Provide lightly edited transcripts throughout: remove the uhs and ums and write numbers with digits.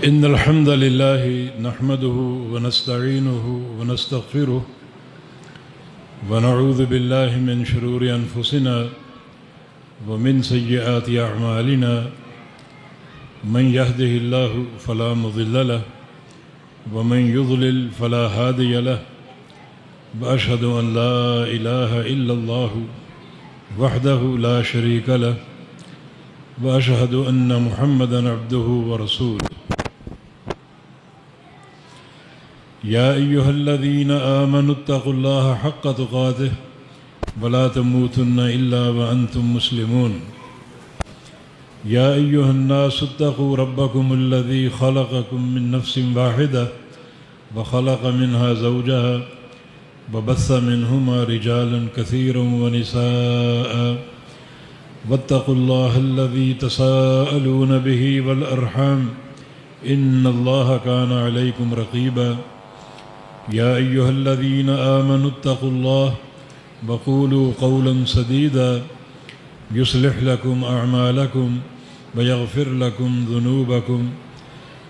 إن الحمد لله نحمده ونستعينه ونستغفره ونعوذ بالله من شرور أنفسنا ومن سيئات أعمالنا من يهده الله فلا مضل له ومن يضلل فلا هادي له وأشهد أن لا إله إلا الله وحده لا شريك له وأشهد أن محمدًا عبده ورسوله يا أيها الذين آمنوا اتقوا الله حق تقاته ولا تموتن إلا وأنتم مسلمون يا أيها الناس اتقوا ربكم الذي خلقكم من نفس واحدة وخلق منها زوجها وبث منهما رجالا كثيرا ونساء واتقوا الله الذي تساءلون به والأرحام إن الله كان عليكم رقيبا يا أيها الذين آمنوا اتقوا الله وقولوا قولا سديدا يصلح لكم أعمالكم ويغفر لكم ذنوبكم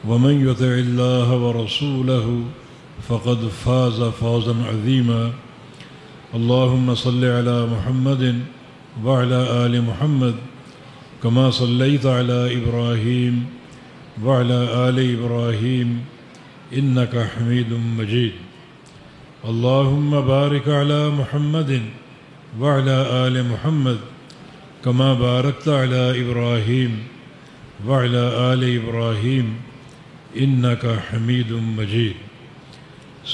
ومن يطع الله ورسوله فقد فاز فوزا عظيما اللهم صل على محمد وعلى آل محمد كما صليت على إبراهيم وعلى آل إبراهيم إنك حميد مجيد اللهم بارك على محمد وعلى آل محمد كما باركت على إبراهيم وعلى آل إبراهيم إنك حميد مجيد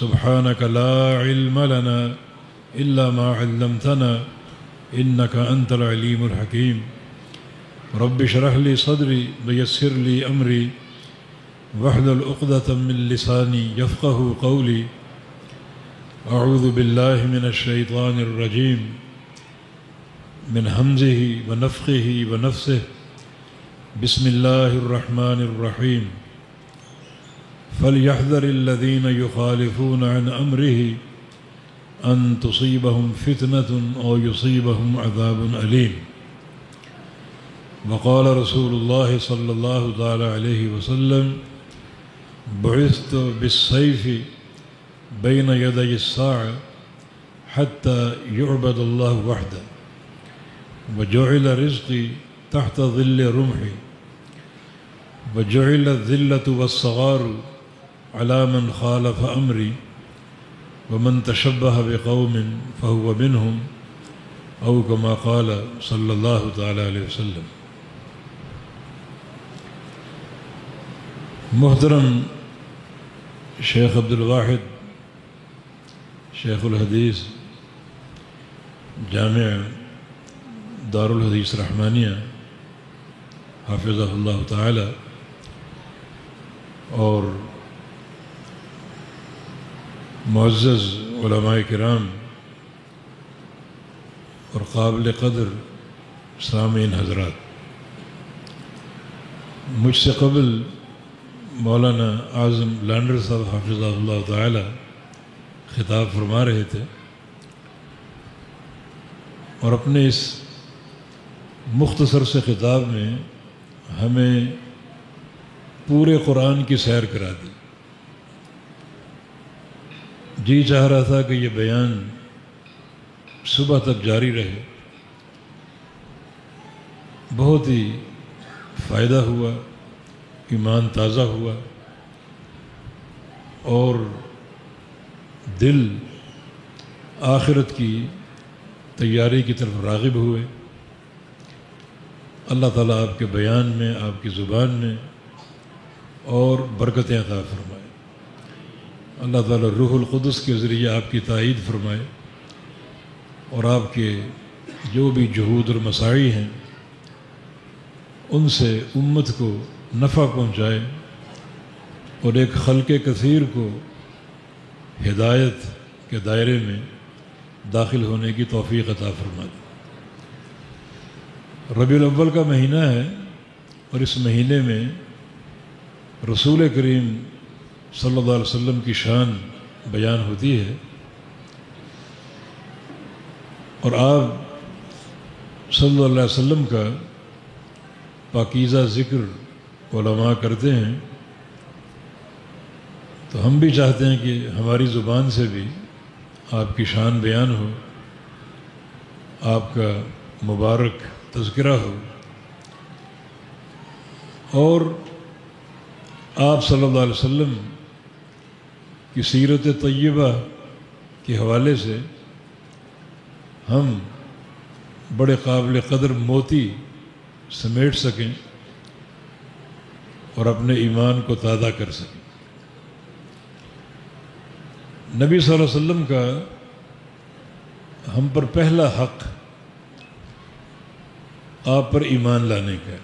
سبحانك لا علم لنا إلا ما علمتنا إنك أنت العليم الحكيم رب اشرح لي صدري ويسر لي أمري واحلل عقدة من لساني يفقه قولي أعوذ بالله من الشيطان الرجيم من همزه ونفخه ونفثه بسم الله الرحمن الرحيم فليحذر الذين يخالفون عن أمره أن تصيبهم فتنة أو يصيبهم عذاب أليم وقال رسول الله صلى الله تعالى عليه وسلم بعثت بالسيف بين يدي الساعة حتى يعبد الله وحده وجعل رزقي تحت ظل رمحي وجعل الذلة والصغار على من خالف أمري ومن تشبه بقوم فهو منهم أو كما قال صلى الله تعالى عليه وسلم. محترم شیخ عبدالواحد شیخ الحدیث جامع دارالحدیث رحمانیہ حافظہ اللہ تعالی اور معزز علماء کرام اور قابل قدر سامعین حضرات، مجھ سے قبل مولانا اعظم لانڈر صاحب حافظہ اللہ تعالی خطاب فرما رہے تھے اور اپنے اس مختصر سے خطاب میں ہمیں پورے قرآن کی سیر کرا دی. جی چاہ رہا تھا کہ یہ بیان صبح تک جاری رہے. بہت ہی فائدہ ہوا، ایمان تازہ ہوا اور دل آخرت کی تیاری کی طرف راغب ہوئے. اللہ تعالیٰ آپ کے بیان میں، آپ کی زبان میں اور برکتیں عطا فرمائے. اللہ تعالیٰ روح القدس کے ذریعے آپ کی تائید فرمائے اور آپ کے جو بھی جہود اور مساعی ہیں ان سے امت کو نفع پہنچائے اور ایک خلق کثیر کو ہدایت کے دائرے میں داخل ہونے کی توفیق عطا فرما دے. ربیع الاول کا مہینہ ہے اور اس مہینے میں رسول کریم صلی اللہ علیہ وسلم کی شان بیان ہوتی ہے اور آپ صلی اللہ علیہ وسلم کا پاکیزہ ذکر علماء کرتے ہیں تو ہم بھی چاہتے ہیں کہ ہماری زبان سے بھی آپ کی شان بیان ہو، آپ کا مبارک تذکرہ ہو، اور آپ صلی اللہ علیہ وسلم کی سیرت طیبہ کے حوالے سے ہم بڑے قابل قدر موتی سمیٹ سکیں اور اپنے ایمان کو تازہ کر سکیں۔ نبی صلی اللہ علیہ وسلم کا ہم پر پہلا حق آپ پر ایمان لانے کا ہے۔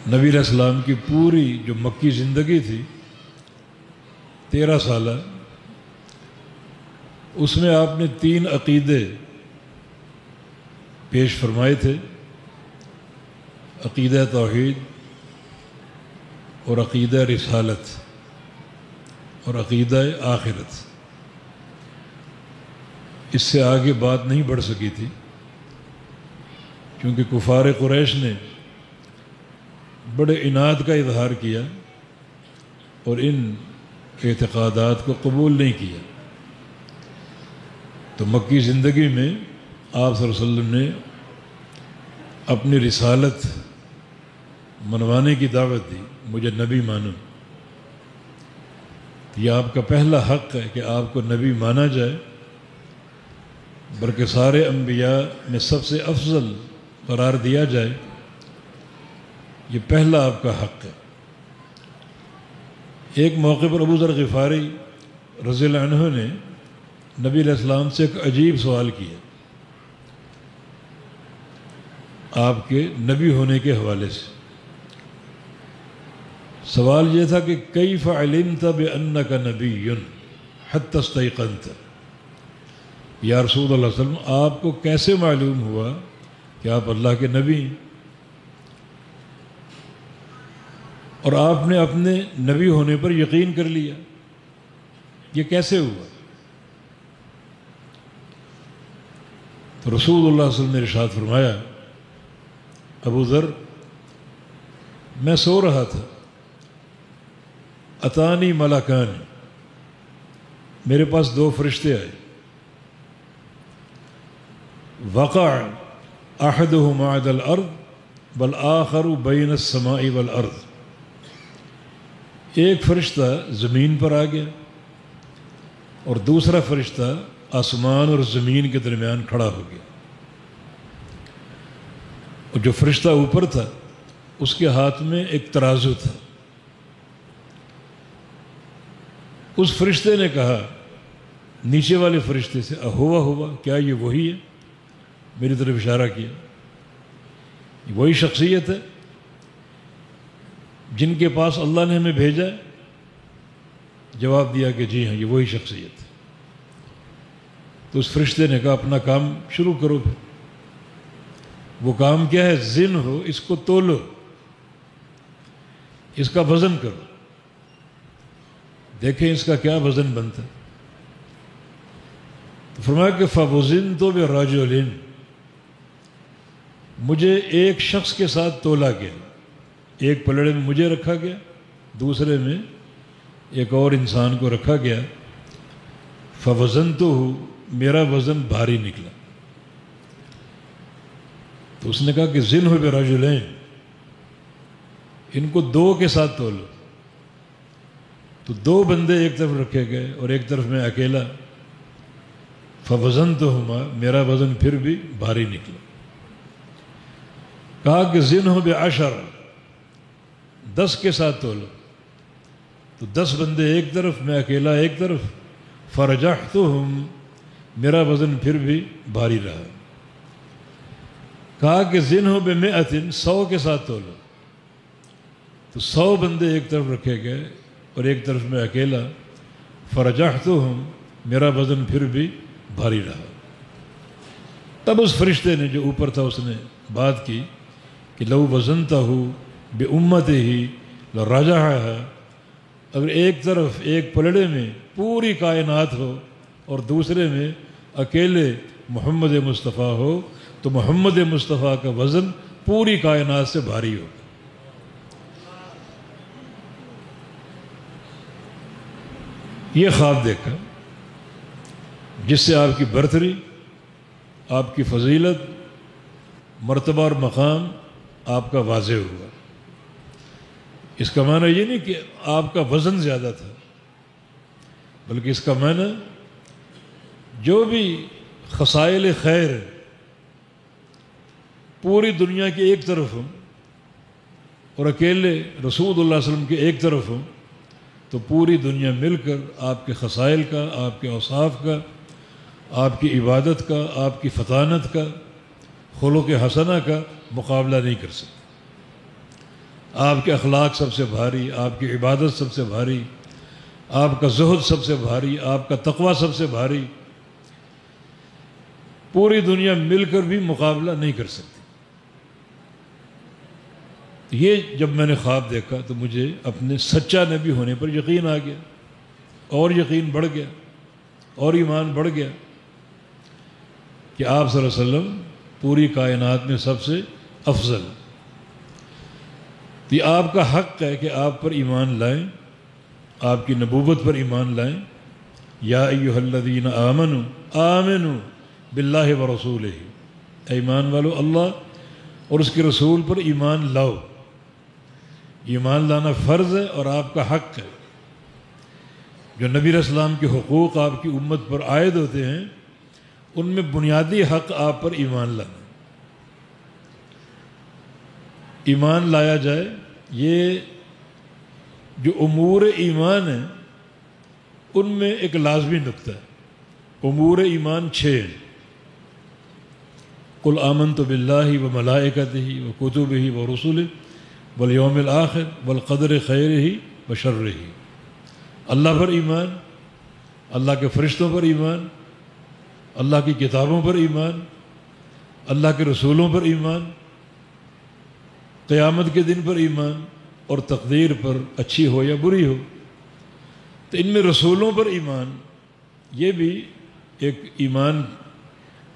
نبی علیہ السلام کی پوری جو مکی زندگی تھی 13 سالہ، اس میں آپ نے 3 عقیدے پیش فرمائے تھے، عقیدہ توحید اور عقیدہ رسالت اور عقیدہ آخرت۔ اس سے آگے بات نہیں بڑھ سکی تھی، کیونکہ کفار قریش نے بڑے عناد کا اظہار کیا اور ان اعتقادات کو قبول نہیں کیا۔ تو مکی زندگی میں آپ صلی اللہ علیہ وسلم نے اپنی رسالت منوانے کی دعوت دی، مجھے نبی مانو۔ یہ آپ کا پہلا حق ہے کہ آپ کو نبی مانا جائے، بلکہ سارے انبیاء میں سب سے افضل قرار دیا جائے، یہ پہلا آپ کا حق ہے۔ ایک موقع پر ابو ذر غفاری رضی اللہ عنہ نے نبی علیہ السلام سے ایک عجیب سوال کیا آپ کے نبی ہونے کے حوالے سے۔ سوال یہ تھا کہ کیف علمت بأنک نبی حتی استیقنت، یا رسول اللہ صلی اللہ علیہ وسلم آپ کو کیسے معلوم ہوا کہ آپ اللہ کے نبی ہیں، اور آپ نے اپنے نبی ہونے پر یقین کر لیا، یہ کیسے ہوا؟ تو رسول اللہ صلی اللہ علیہ وسلم نے ارشاد فرمایا، ابو ذر میں سو رہا تھا، اتانی ملکان، میرے پاس 2 فرشتے آئے، وقع احدهما علی الارض والآخر بین السماء والارض، ایک فرشتہ زمین پر آ گیا اور دوسرا فرشتہ آسمان اور زمین کے درمیان کھڑا ہو گیا، اور جو فرشتہ اوپر تھا اس کے ہاتھ میں ایک ترازو تھا۔ اس فرشتے نے کہا نیچے والے فرشتے سے، ہوا کیا یہ وہی ہے؟ میری طرف اشارہ کیا، یہ وہی شخصیت ہے جن کے پاس اللہ نے ہمیں بھیجا ہے؟ جواب دیا کہ جی ہاں، یہ وہی شخصیت ہے۔ تو اس فرشتے نے کہا اپنا کام شروع کرو۔ پھر وہ کام کیا ہے؟ زن ہو، اس کو تولو، اس کا وزن کرو، دیکھیں اس کا کیا وزن بنتا ہے۔ تو فرمایا کہ فَوَزِنْتُ بِرَجُلٍ، مجھے ایک شخص کے ساتھ تولا گیا، ایک پلڑے میں مجھے رکھا گیا، دوسرے میں ایک اور انسان کو رکھا گیا، فَوَزَنْتُهُ، میرا وزن بھاری نکلا۔ تو اس نے کہا کہ زِنْهُ بِرَجُلَيْن، ان کو 2 کے ساتھ تولو۔ تو 2 بندے ایک طرف رکھے گئے اور ایک طرف میں اکیلا، فَوَزَنْتُهُمَا، میرا وزن پھر بھی بھاری نکلا۔ کہا کہ زِنْهُ بِعَشَرٍ، 10 کے ساتھ تولو۔ تو 10 بندے ایک طرف، میں اکیلا ایک طرف، فَرَجَحْتُهُمْ، میرا وزن پھر بھی بھاری رہا۔ کہا کہ زِنْهُ بِمِئَةٍ، 100 کے ساتھ تولو۔ تو 100 بندے ایک طرف رکھے گئے اور ایک طرف میں اکیلا، فَرَجَحْتُهُمْ، میرا وزن پھر بھی بھاری رہا۔ تب اس فرشتے نے جو اوپر تھا اس نے بات کی کہ لو وزنتہ بأمتہ لرجحها، اگر ایک طرف ایک پلڑے میں پوری کائنات ہو اور دوسرے میں اکیلے محمد مصطفیٰ ہو تو محمد مصطفیٰ کا وزن پوری کائنات سے بھاری ہوگا۔ یہ خواب دیکھا جس سے آپ کی برتری، آپ کی فضیلت، مرتبہ اور مقام آپ کا واضح ہوا۔ اس کا معنی یہ نہیں کہ آپ کا وزن زیادہ تھا، بلکہ اس کا معنی جو بھی خصائل خیر پوری دنیا کی ایک طرف ہوں اور اکیلے رسول اللہ صلی اللہ علیہ وسلم کے ایک طرف ہوں، تو پوری دنیا مل کر آپ کے خصائل کا، آپ کے اوصاف کا، آپ کی عبادت کا، آپ کی فطانت کا، خلق حسنہ کا مقابلہ نہیں کر سکتے۔ آپ کے اخلاق سب سے بھاری، آپ کی عبادت سب سے بھاری، آپ کا زہد سب سے بھاری، آپ کا تقوی سب سے بھاری، پوری دنیا مل کر بھی مقابلہ نہیں کر سکتی۔ یہ جب میں نے خواب دیکھا تو مجھے اپنے سچا نبی ہونے پر یقین آ گیا، اور یقین بڑھ گیا، اور ایمان بڑھ گیا کہ آپ صلی اللہ علیہ وسلم پوری کائنات میں سب سے افضل۔ یہ آپ کا حق ہے کہ آپ پر ایمان لائیں، آپ کی نبوت پر ایمان لائیں۔ یا ایھا الذین آمنوا آمنوا باللہ ورسولہ، اے ایمان والو اللہ اور اس کے رسول پر ایمان لاؤ۔ ایمان لانا فرض ہے اور آپ کا حق ہے۔ جو نبی علیہ السلام کے حقوق آپ کی امت پر عائد ہوتے ہیں، ان میں بنیادی حق آپ پر ایمان لانا۔ ایمان لایا جائے، یہ جو امور ایمان ہیں ان میں ایک لازمی نقطہ ہے۔ امور ایمان 6 ہیں۔ قل آمنت باللہ وملائکتہ وکتبہ ورسلہ والیوم الآخر والقدر خیرہ وشرہ۔ اللہ پر ایمان، اللہ کے فرشتوں پر ایمان، اللہ کی کتابوں پر ایمان، اللہ کے رسولوں پر ایمان، قیامت کے دن پر ایمان، اور تقدیر پر اچھی ہو یا بری ہو۔ تو ان میں رسولوں پر ایمان یہ بھی ایک ایمان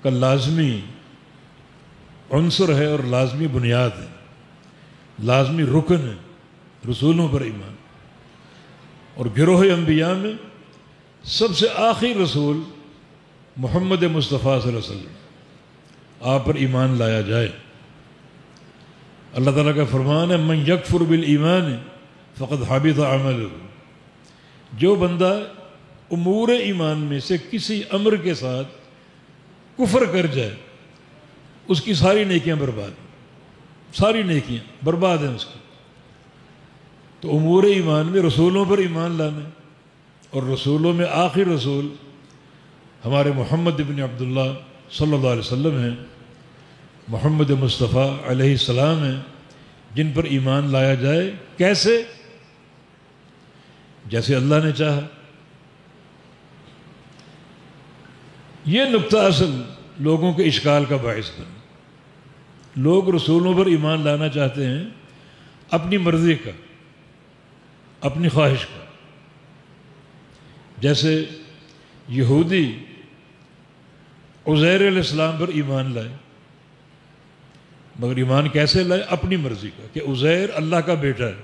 کا لازمی عنصر ہے اور لازمی بنیاد ہے، لازمی رکن ہے، رسولوں پر ایمان۔ اور گروہ انبیاء میں سب سے آخری رسول محمد مصطفیٰ صلی اللہ علیہ وسلم، آپ پر ایمان لایا جائے۔ اللہ تعالیٰ کا فرمان ہے من یکفر بالایمان فقد حبط عملہ، جو بندہ امور ایمان میں سے کسی امر کے ساتھ کفر کر جائے، اس کی ساری نیکیاں برباد ہیں، ساری نیکیاں برباد ہیں اس کی۔ تو امور ایمان میں رسولوں پر ایمان لانا، اور رسولوں میں آخر رسول ہمارے محمد ابن عبداللہ صلی اللہ علیہ وسلم ہیں، محمد مصطفیٰ علیہ السلام ہیں، جن پر ایمان لایا جائے۔ کیسے؟ جیسے اللہ نے چاہا۔ یہ نقطہ اصل لوگوں کے اشکال کا باعث بنا۔ لوگ رسولوں پر ایمان لانا چاہتے ہیں اپنی مرضی کا، اپنی خواہش کا۔ جیسے یہودی عزیر علیہ السلام پر ایمان لائے، مگر ایمان کیسے لائے؟ اپنی مرضی کا، کہ عزیر اللہ کا بیٹا ہے۔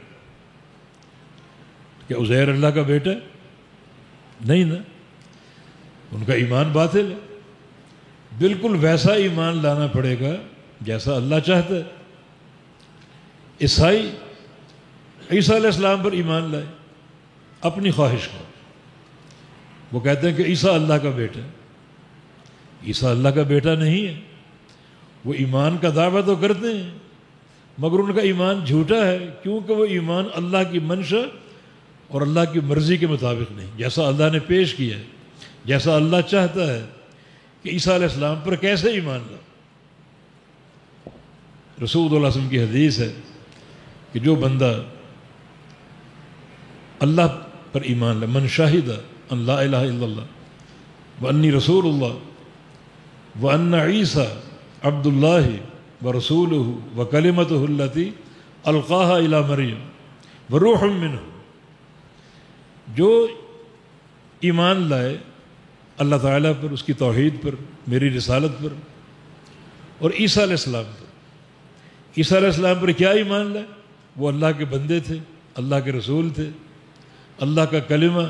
کہ عزیر اللہ کا بیٹا ہے؟ نہیں نا، ان کا ایمان باطل ہے۔ بالکل ویسا ایمان لانا پڑے گا جیسا اللہ چاہتا ہے۔ عیسائی عیسیٰ علیہ السلام پر ایمان لائے اپنی خواہش کا، وہ کہتے ہیں کہ عیسیٰ اللہ کا بیٹا ہے۔ عیسیٰ اللہ کا بیٹا نہیں ہے، وہ ایمان کا دعویٰ تو کرتے ہیں مگر ان کا ایمان جھوٹا ہے، کیونکہ وہ ایمان اللہ کی منشا اور اللہ کی مرضی کے مطابق نہیں، جیسا اللہ نے پیش کیا ہے، جیسا اللہ چاہتا ہے کہ عیسیٰ علیہ السلام پر کیسے ایمان لا۔ رسول اللہ صلی اللہ علیہ وسلم کی حدیث ہے کہ جو بندہ اللہ پر ایمان لائے، من شاہد ان لا الہ الا اللہ وانی رسول اللہ وان عیسیٰ عبد اللہ ورسولہ وکلمتہ التی القاہا الی مریم وروح منہ، جو ایمان لائے اللہ تعالیٰ پر، اس کی توحید پر، میری رسالت پر، اور عیسیٰ علیہ السلام پر۔ عیسیٰ علیہ السلام پر کیا ایمان لائے؟ وہ اللہ کے بندے تھے، اللہ کے رسول تھے، اللہ کا کلمہ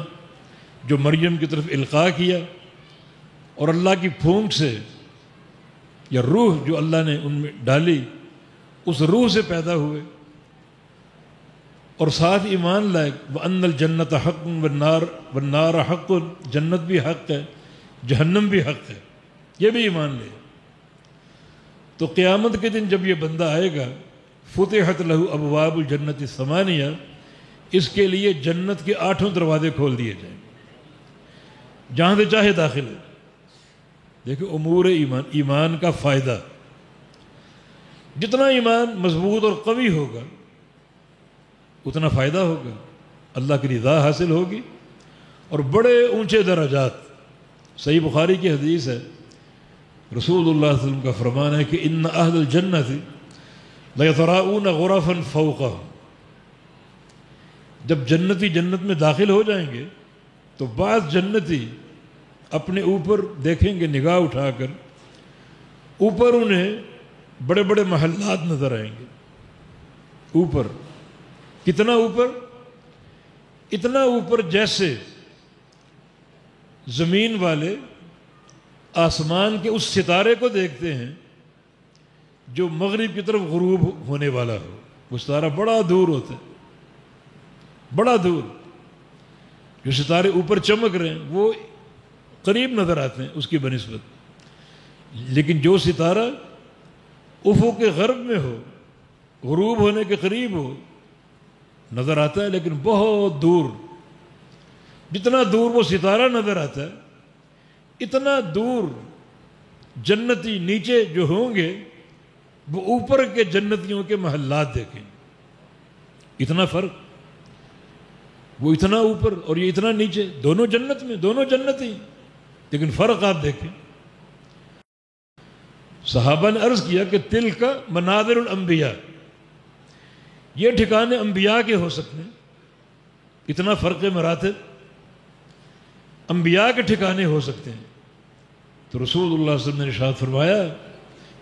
جو مریم کی طرف القاء کیا، اور اللہ کی پھونک سے یا روح جو اللہ نے ان میں ڈالی، اس روح سے پیدا ہوئے، اور ساتھ ایمان لائے وَأَنَّ الْجَنَّةَ حَقٌّ وَالنَّارَ حَقٌّ، جنت بھی حق ہے، جہنم بھی حق ہے، یہ بھی ایمان لے۔ تو قیامت کے دن جب یہ بندہ آئے گا، فتحت لہ ابواب الجنت الثمانیہ، اس کے لیے جنت کے 8 دروازے کھول دیے جائیں گے، جہاں سے چاہے داخل ہو۔ دیکھیں امور ایمان کا فائدہ، جتنا ایمان مضبوط اور قوی ہوگا اتنا فائدہ ہوگا، اللہ کی رضا حاصل ہوگی اور بڑے اونچے درجات۔ صحیح بخاری کی حدیث ہے، رسول اللہ صلی اللہ علیہ وسلم کا فرمان ہے کہ ان اہل الجنۃ لیتراءون غرفا فوقہم، جب جنتی جنت میں داخل ہو جائیں گے تو بعض جنتی اپنے اوپر دیکھیں گے، نگاہ اٹھا کر اوپر انہیں بڑے بڑے محلات نظر آئیں گے۔ اوپر کتنا اوپر؟ اتنا اوپر جیسے زمین والے آسمان کے اس ستارے کو دیکھتے ہیں جو مغرب کی طرف غروب ہونے والا ہو۔ وہ ستارہ بڑا دور ہوتا ہے، بڑا دور، جو ستارے اوپر چمک رہے ہیں وہ قریب نظر آتے ہیں اس کی بنسبت، لیکن جو ستارہ افق کے غرب میں ہو، غروب ہونے کے قریب ہو، نظر آتا ہے لیکن بہت دور۔ جتنا دور وہ ستارہ نظر آتا ہے اتنا دور جنتی نیچے جو ہوں گے وہ اوپر کے جنتیوں کے محلات دیکھیں، اتنا فرق، وہ اتنا اوپر اور یہ اتنا نیچے، دونوں جنت میں، دونوں جنتی، لیکن فرق آپ دیکھیں۔ صحابہ نے عرض کیا کہ تلک مناظر الانبیاء، یہ ٹھکانے انبیاء کے ہو سکتے ہیں، اتنا فرق مراتب انبیاء کے ٹھکانے ہو سکتے ہیں۔ تو رسول اللہ صلی اللہ علیہ وسلم نے ارشاد فرمایا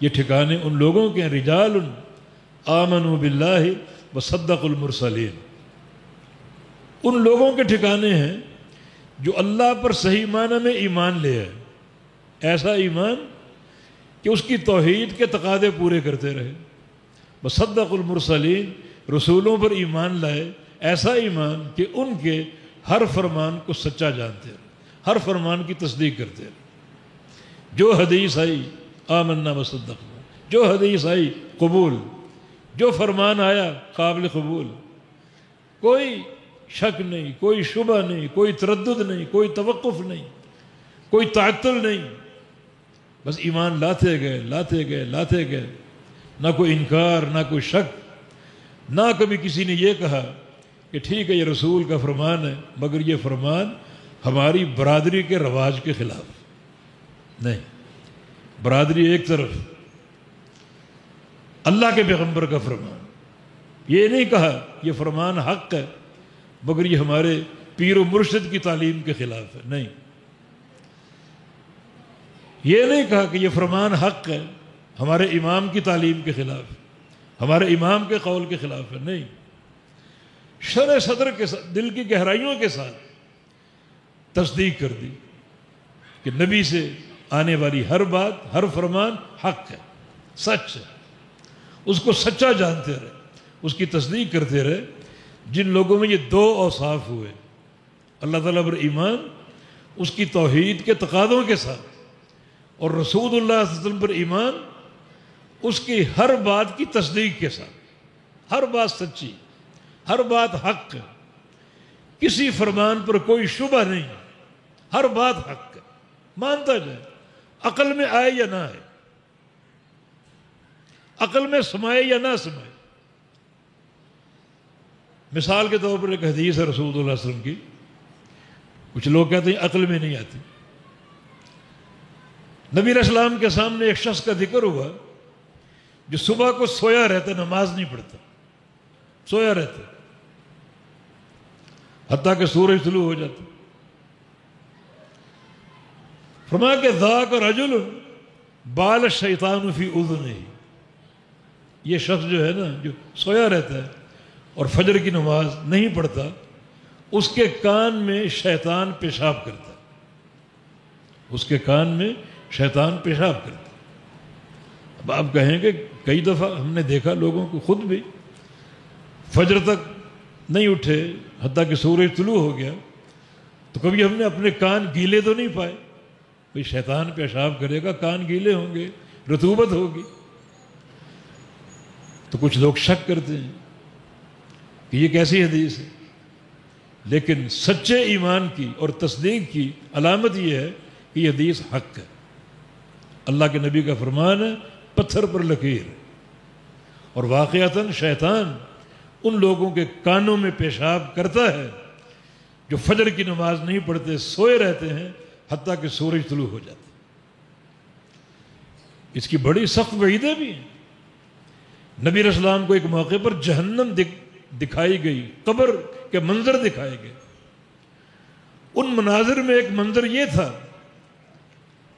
یہ ٹھکانے ان لوگوں کے ہیں، رجال آمنوا باللہ وصدقوا المرسلین، ان لوگوں کے ٹھکانے ہیں جو اللہ پر صحیح معنی میں ایمان لے آئے، ایسا ایمان کہ اس کی توحید کے تقاضے پورے کرتے رہے، وصدقوا المرسلین، رسولوں پر ایمان لائے، ایسا ایمان کہ ان کے ہر فرمان کو سچا جانتے رہے، ہر فرمان کی تصدیق کرتے رہے۔ جو حدیث آئی آمنا وصدقنا، جو حدیث آئی قبول، جو فرمان آیا قابل قبول، کوئی شک نہیں، کوئی شبہ نہیں، کوئی تردد نہیں، کوئی توقف نہیں، کوئی تعطل نہیں، بس ایمان لاتے گئے لاتے گئے لاتے گئے، نہ کوئی انکار، نہ کوئی شک، نہ کبھی کسی نے یہ کہا کہ ٹھیک ہے یہ رسول کا فرمان ہے مگر یہ فرمان ہماری برادری کے رواج کے خلاف نہیں۔ برادری ایک طرف، اللہ کے پیغمبر کا فرمان، یہ نہیں کہا یہ فرمان حق ہے مگر یہ ہمارے پیر و مرشد کی تعلیم کے خلاف ہے، نہیں۔ یہ نہیں کہا کہ یہ فرمان حق ہے ہمارے امام کی تعلیم کے خلاف، ہمارے امام کے قول کے خلاف ہے، نہیں۔ شرح صدر کے ساتھ، دل کی گہرائیوں کے ساتھ تصدیق کر دی کہ نبی سے آنے والی ہر بات، ہر فرمان حق ہے، سچ ہے، اس کو سچا جانتے رہے، اس کی تصدیق کرتے رہے۔ جن لوگوں میں یہ دو اوصاف ہوئے، اللہ تعالیٰ پر ایمان اس کی توحید کے تقاضوں کے ساتھ، اور رسول اللہ صلی اللہ علیہ وسلم پر ایمان اس کی ہر بات کی تصدیق کے ساتھ، ہر بات سچی، ہر بات حق ہے، کسی فرمان پر کوئی شبہ نہیں، ہر بات حق ہے، مانتا جائے، عقل میں آئے یا نہ آئے، عقل میں سمائے یا نہ سمائے۔ مثال کے طور پر ایک حدیث ہے رسول اللہ صلی اللہ علیہ وسلم کی، کچھ لوگ کہتے ہیں عقل میں نہیں آتی۔ نبی علیہ السلام کے سامنے ایک شخص کا ذکر ہوا جو صبح کو سویا رہتا، نماز نہیں پڑھتا، سویا رہتا حتیٰ کہ سورج طلوع ہو جاتا۔ فرمایا کہ ذاک رجل بال الشیطان فی اذنہ، یہ شخص جو ہے نا جو سویا رہتا ہے اور فجر کی نماز نہیں پڑھتا، اس کے کان میں شیطان پیشاب کرتا ہے، اس کے کان میں شیطان پیشاب کرتا ہے۔ اب آپ کہیں گے کئی دفعہ ہم نے دیکھا لوگوں کو، خود بھی فجر تک نہیں اٹھے حتیٰ کہ سورج طلوع ہو گیا، تو کبھی ہم نے اپنے کان گیلے تو نہیں پائے۔ کوئی شیطان پیشاب کرے گا، کان گیلے ہوں گے، رطوبت ہوگی، تو کچھ لوگ شک کرتے ہیں کہ یہ کیسی حدیث ہے۔ لیکن سچے ایمان کی اور تصدیق کی علامت یہ ہے کہ یہ حدیث حق ہے۔ اللہ کے نبی کا فرمان ہے، پتھر پر لکیر، اور واقعتاً شیطان ان لوگوں کے کانوں میں پیشاب کرتا ہے جو فجر کی نماز نہیں پڑھتے، سوئے رہتے ہیں حتیٰ کہ سورج طلوع ہو جاتا ہے۔ اس کی بڑی سخت وعیدیں بھی ہیں۔ نبی علیہ السلام کو ایک موقع پر جہنم دکھائی گئی، قبر کے منظر دکھائے گئے۔ ان مناظر میں ایک منظر یہ تھا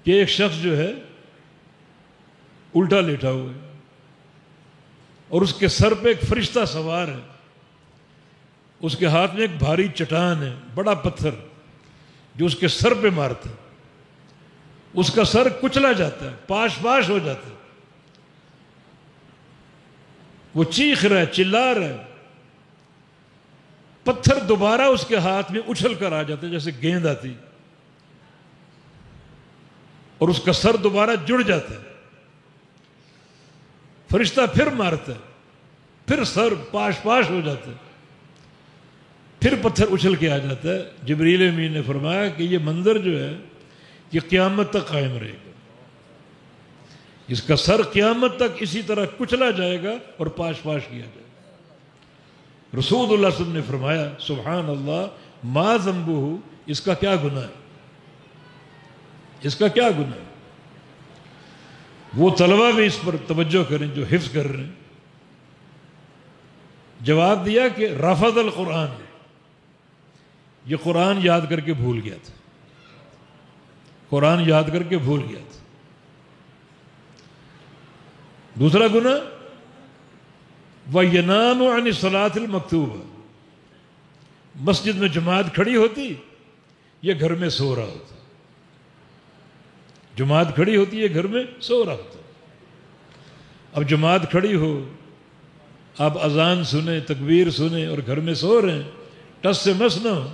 کہ ایک شخص جو ہے الٹا لیٹا ہوا ہے، اور اس کے سر پہ ایک فرشتہ سوار ہے، اس کے ہاتھ میں ایک بھاری چٹان ہے، بڑا پتھر جو اس کے سر پہ مارتا ہے، اس کا سر کچلا جاتا ہے، پاش پاش ہو جاتا ہے، وہ چیخ رہا ہے، چلا رہا ہے، پتھر دوبارہ اس کے ہاتھ میں اچھل کر آ جاتا ہے جیسے گیند آتی، اور اس کا سر دوبارہ جڑ جاتا ہے۔ فرشتہ پھر مارتا ہے، پھر سر پاش پاش ہو جاتا ہے، پھر پتھر اچھل کے آ جاتا ہے۔ جبریل امین نے فرمایا کہ یہ منظر جو ہے یہ قیامت تک قائم رہے گا، اس کا سر قیامت تک اسی طرح کچلا جائے گا اور پاش پاش کیا جائے گا۔ رسول اللہ صلی اللہ علیہ وسلم نے فرمایا سبحان اللہ ما ذنبہ، اس کا کیا گناہ ہے، اس کا کیا گناہ ہے۔ وہ طلبہ بھی اس پر توجہ کریں جو حفظ کر رہے ہیں۔ جواب دیا کہ رفض القرآن، یہ قرآن یاد کر کے بھول گیا تھا، قرآن یاد کر کے بھول گیا تھا۔ دوسرا گناہ وَيَنَامُ عَنِ الصَّلَاةِ الْمَكْتُوبَةِ، مسجد میں جماعت کھڑی ہوتی، یہ گھر میں سو رہا ہوتا، جماعت کھڑی ہوتی ہے گھر میں سو رہا ہوتا۔ اب جماعت کھڑی ہو، آپ اذان سنیں، تکبیر سنیں اور گھر میں سو رہے ہیں، ٹس سے مس نہ ہو،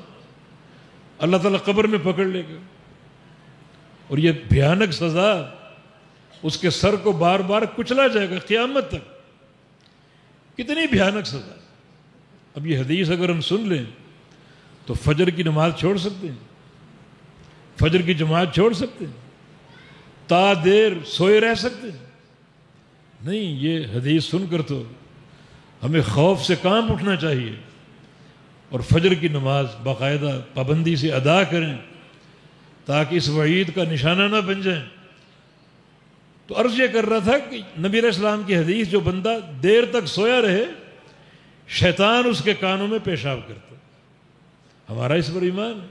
اللہ تعالیٰ قبر میں پکڑ لے گا، اور یہ بھیانک سزا، اس کے سر کو بار بار کچلا جائے گا قیامت تک۔ کتنی بھیانک سزا۔ اب یہ حدیث اگر ہم سن لیں تو فجر کی نماز چھوڑ سکتے ہیں، فجر کی جماعت چھوڑ سکتے ہیں، تا دیر سوئے رہ سکتے ہیں؟ نہیں، یہ حدیث سن کر تو ہمیں خوف سے کانپ اٹھنا چاہیے اور فجر کی نماز باقاعدہ پابندی سے ادا کریں تاکہ اس وعید کا نشانہ نہ بن جائیں۔ تو عرض یہ کر رہا تھا کہ نبی علیہ السلام کی حدیث، جو بندہ دیر تک سویا رہے شیطان اس کے کانوں میں پیشاب کرتا۔ ہمارا اس پر ایمان ہے۔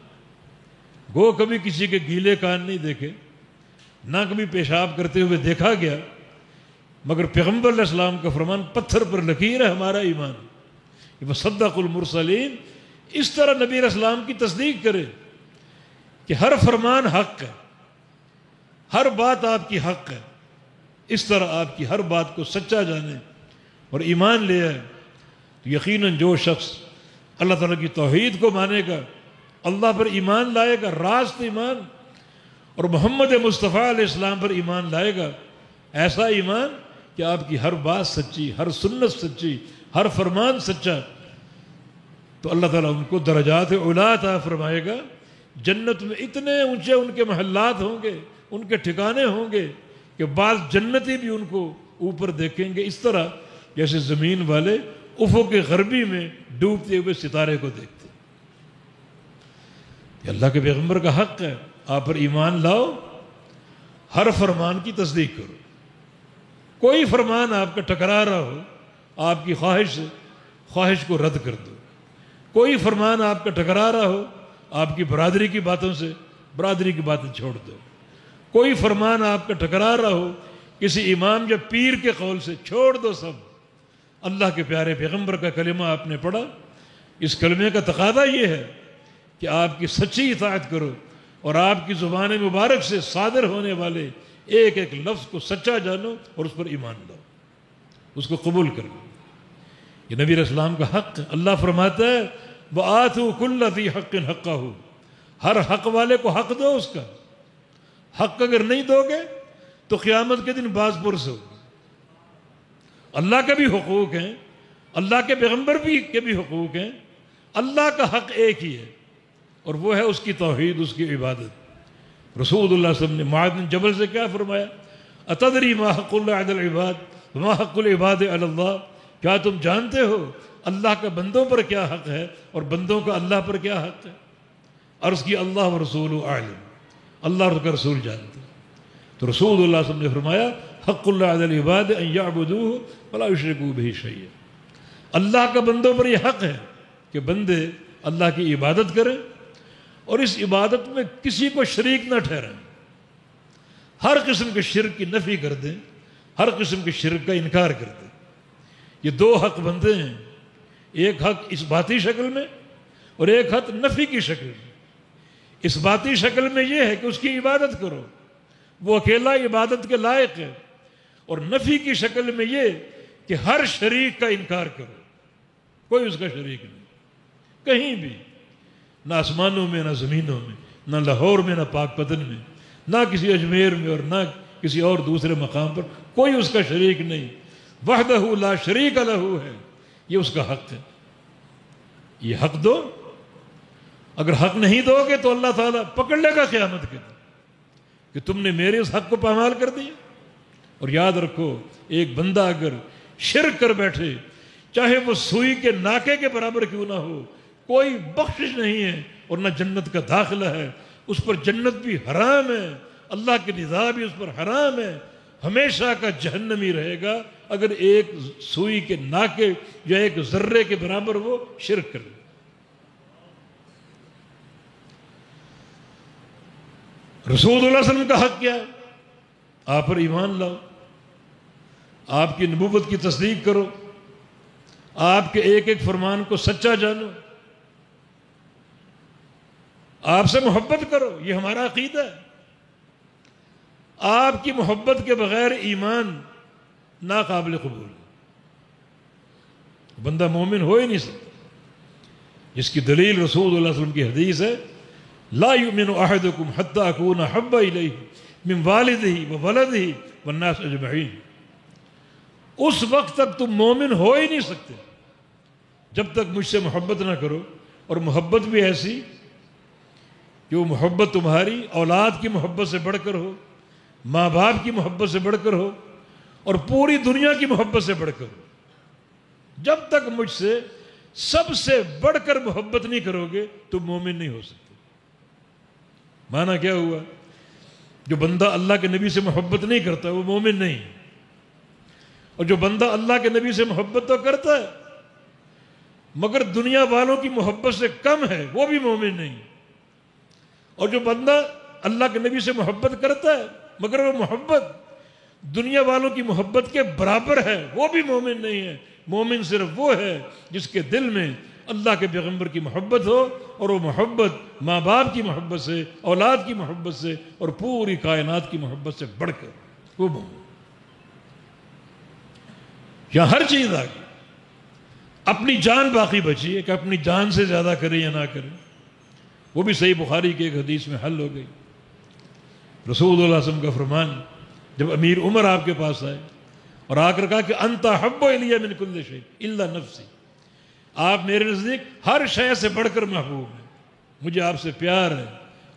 گو کبھی کسی کے گیلے کان نہیں دیکھے، نہ کبھی پیشاب کرتے ہوئے دیکھا گیا، مگر پیغمبر علیہ السلام کا فرمان پتھر پر لکیر ہے، ہمارا ایمان۔ وصدق المرسلین، اس طرح نبی علیہ السلام کی تصدیق کرے کہ ہر فرمان حق ہے، ہر بات آپ کی حق ہے، اس طرح آپ کی ہر بات کو سچا جانے اور ایمان لے آئے، تو یقیناً جو شخص اللہ تعالیٰ کی توحید کو مانے گا، اللہ پر ایمان لائے گا، راست ایمان، اور محمد مصطفیٰ علیہ السلام پر ایمان لائے گا، ایسا ایمان کہ آپ کی ہر بات سچی، ہر سنت سچی، ہر فرمان سچا، تو اللہ تعالیٰ ان کو درجات علا عطا فرمائے گا۔ جنت میں اتنے اونچے ان کے محلات ہوں گے، ان کے ٹھکانے ہوں گے کہ بعض جنتی بھی ان کو اوپر دیکھیں گے، اس طرح جیسے زمین والے افق غربی میں ڈوبتے ہوئے ستارے کو دیکھتے۔ یہ اللہ کے پیغمبر کا حق ہے، آپ پر ایمان لاؤ، ہر فرمان کی تصدیق کرو۔ کوئی فرمان آپ کا ٹکرا رہا ہو، آپ کی خواہش کو رد کر دو۔ کوئی فرمان آپ کا ٹکرا رہا ہو، آپ کی برادری کی باتوں سے برادری کی باتیں چھوڑ دو۔ کوئی فرمان آپ کا ٹکرا رہا ہو کسی امام یا پیر کے قول سے، چھوڑ دو سب۔ اللہ کے پیارے پیغمبر کا کلمہ آپ نے پڑھا، اس کلمے کا تقاضا یہ ہے کہ آپ کی سچی اطاعت کرو اور آپ کی زبان مبارک سے صادر ہونے والے ایک ایک لفظ کو سچا جانو اور اس پر ایمان لاؤ، اس کو قبول کرو۔ یہ نبی علیہ السلام کا حق ہے۔ اللہ فرماتا ہے وَآتُوا كُلَّ ذِي حَقٍّ حَقَّهُ، ہر حق والے کو حق دو اس کا۔ حق اگر نہیں دو گے تو قیامت کے دن باز پرس ہوگا۔ اللہ کے بھی حقوق ہیں، اللہ کے پیغمبر کے بھی حقوق ہیں، اللہ کا حق ایک ہی ہے اور وہ ہے اس کی توحید، اس کی عبادت۔ رسول اللہ صلی اللہ علیہ وسلم نے معاذ بن جبل سے کیا فرمایا؟ اتدری ما حق اللہ علی العباد وما حق العباد علی اللہ، کیا تم جانتے ہو اللہ کا بندوں پر کیا حق ہے اور بندوں کا اللہ پر کیا حق ہے؟ عرض کی اللہ و رسول عالم، اللہ اور کا رسول جانتے۔ تو رسول اللہ صلی اللہ علیہ وسلم نے فرمایا حق اللہ علی العباد ان یعبدوہ ولا یشرکوا بہ شیئا، اللہ کا بندوں پر یہ حق ہے کہ بندے اللہ کی عبادت کریں اور اس عبادت میں کسی کو شریک نہ ٹھہرائیں، ہر قسم کے شرک کی نفی کر دیں، ہر قسم کے شرک کا انکار کر دیں۔ یہ دو حق بندے ہیں، ایک حق اس باتی شکل میں اور ایک حق نفی کی شکل میں۔ اس باتی شکل میں یہ ہے کہ اس کی عبادت کرو، وہ اکیلا عبادت کے لائق ہے، اور نفی کی شکل میں یہ کہ ہر شریک کا انکار کرو، کوئی اس کا شریک نہیں کہیں بھی، نہ آسمانوں میں، نہ زمینوں میں، نہ لاہور میں، نہ پاک پتن میں، نہ کسی اجمیر میں اور نہ کسی اور دوسرے مقام پر، کوئی اس کا شریک نہیں۔ وحدہ لا شریک لہ ہے، یہ اس کا حق ہے، یہ حق دو۔ اگر حق نہیں دو گے تو اللہ تعالیٰ پکڑ لے گا قیامت کے دن کہ تم نے میرے اس حق کو پامال کر دیا۔ اور یاد رکھو ایک بندہ اگر شرک کر بیٹھے، چاہے وہ سوئی کے ناکے کے برابر کیوں نہ ہو، کوئی بخشش نہیں ہے اور نہ جنت کا داخلہ ہے، اس پر جنت بھی حرام ہے، اللہ کی رضا بھی اس پر حرام ہے، ہمیشہ کا جہنمی رہے گا اگر ایک سوئی کے ناکے یا ایک ذرے کے برابر وہ شرک کرے۔ رسول اللہ صلی اللہ علیہ وسلم کا حق کیا ہے؟ آپ پر ایمان لاؤ، آپ کی نبوت کی تصدیق کرو، آپ کے ایک ایک فرمان کو سچا جانو، آپ سے محبت کرو، یہ ہمارا عقیدہ ہے۔ آپ کی محبت کے بغیر ایمان ناقابل قبول ہے، بندہ مومن ہو ہی نہیں سکتا، جس کی دلیل رسول اللہ صلی اللہ علیہ وسلم کی حدیث ہے لا یؤمن احدکم حتی اکون احب الیہ من والدہ وولدہ والناس اجمعین، اس وقت تک تم مومن ہو ہی نہیں سکتے جب تک مجھ سے محبت نہ کرو، اور محبت بھی ایسی کہ وہ محبت تمہاری اولاد کی محبت سے بڑھ کر ہو، ماں باپ کی محبت سے بڑھ کر ہو، اور پوری دنیا کی محبت سے بڑھ کر ہو۔ جب تک مجھ سے سب سے بڑھ کر محبت نہیں کرو گے تم مومن نہیں ہو سکتے۔ معنی کیا ہوا؟ جو بندہ اللہ کے نبی سے محبت نہیں کرتا وہ مومن نہیں، اور جو بندہ اللہ کے نبی سے محبت تو کرتا ہے مگر دنیا والوں کی محبت سے کم ہے وہ بھی مومن نہیں، اور جو بندہ اللہ کے نبی سے محبت کرتا ہے مگر وہ محبت دنیا والوں کی محبت کے برابر ہے وہ بھی مومن نہیں ہے۔ مومن صرف وہ ہے جس کے دل میں اللہ کے پیغمبر کی محبت ہو، اور وہ محبت ماں باپ کی محبت سے، اولاد کی محبت سے اور پوری کائنات کی محبت سے بڑھ کر وہ مومن۔ یہاں ہر چیز آ گئی، اپنی جان باقی بچی ہے کہ اپنی جان سے زیادہ کریں یا نہ کریں، وہ بھی صحیح بخاری کی ایک حدیث میں حل ہو گئی۔ رسول اللہ صلی اللہ علیہ وسلم کا فرمان، جب امیر عمر آپ کے پاس آئے اور آ کر کہا کہ انت احب الی من کل شیء الا نفسی، آپ میرے نزدیک ہر شے سے بڑھ کر محبوب ہیں، مجھے آپ سے پیار ہے،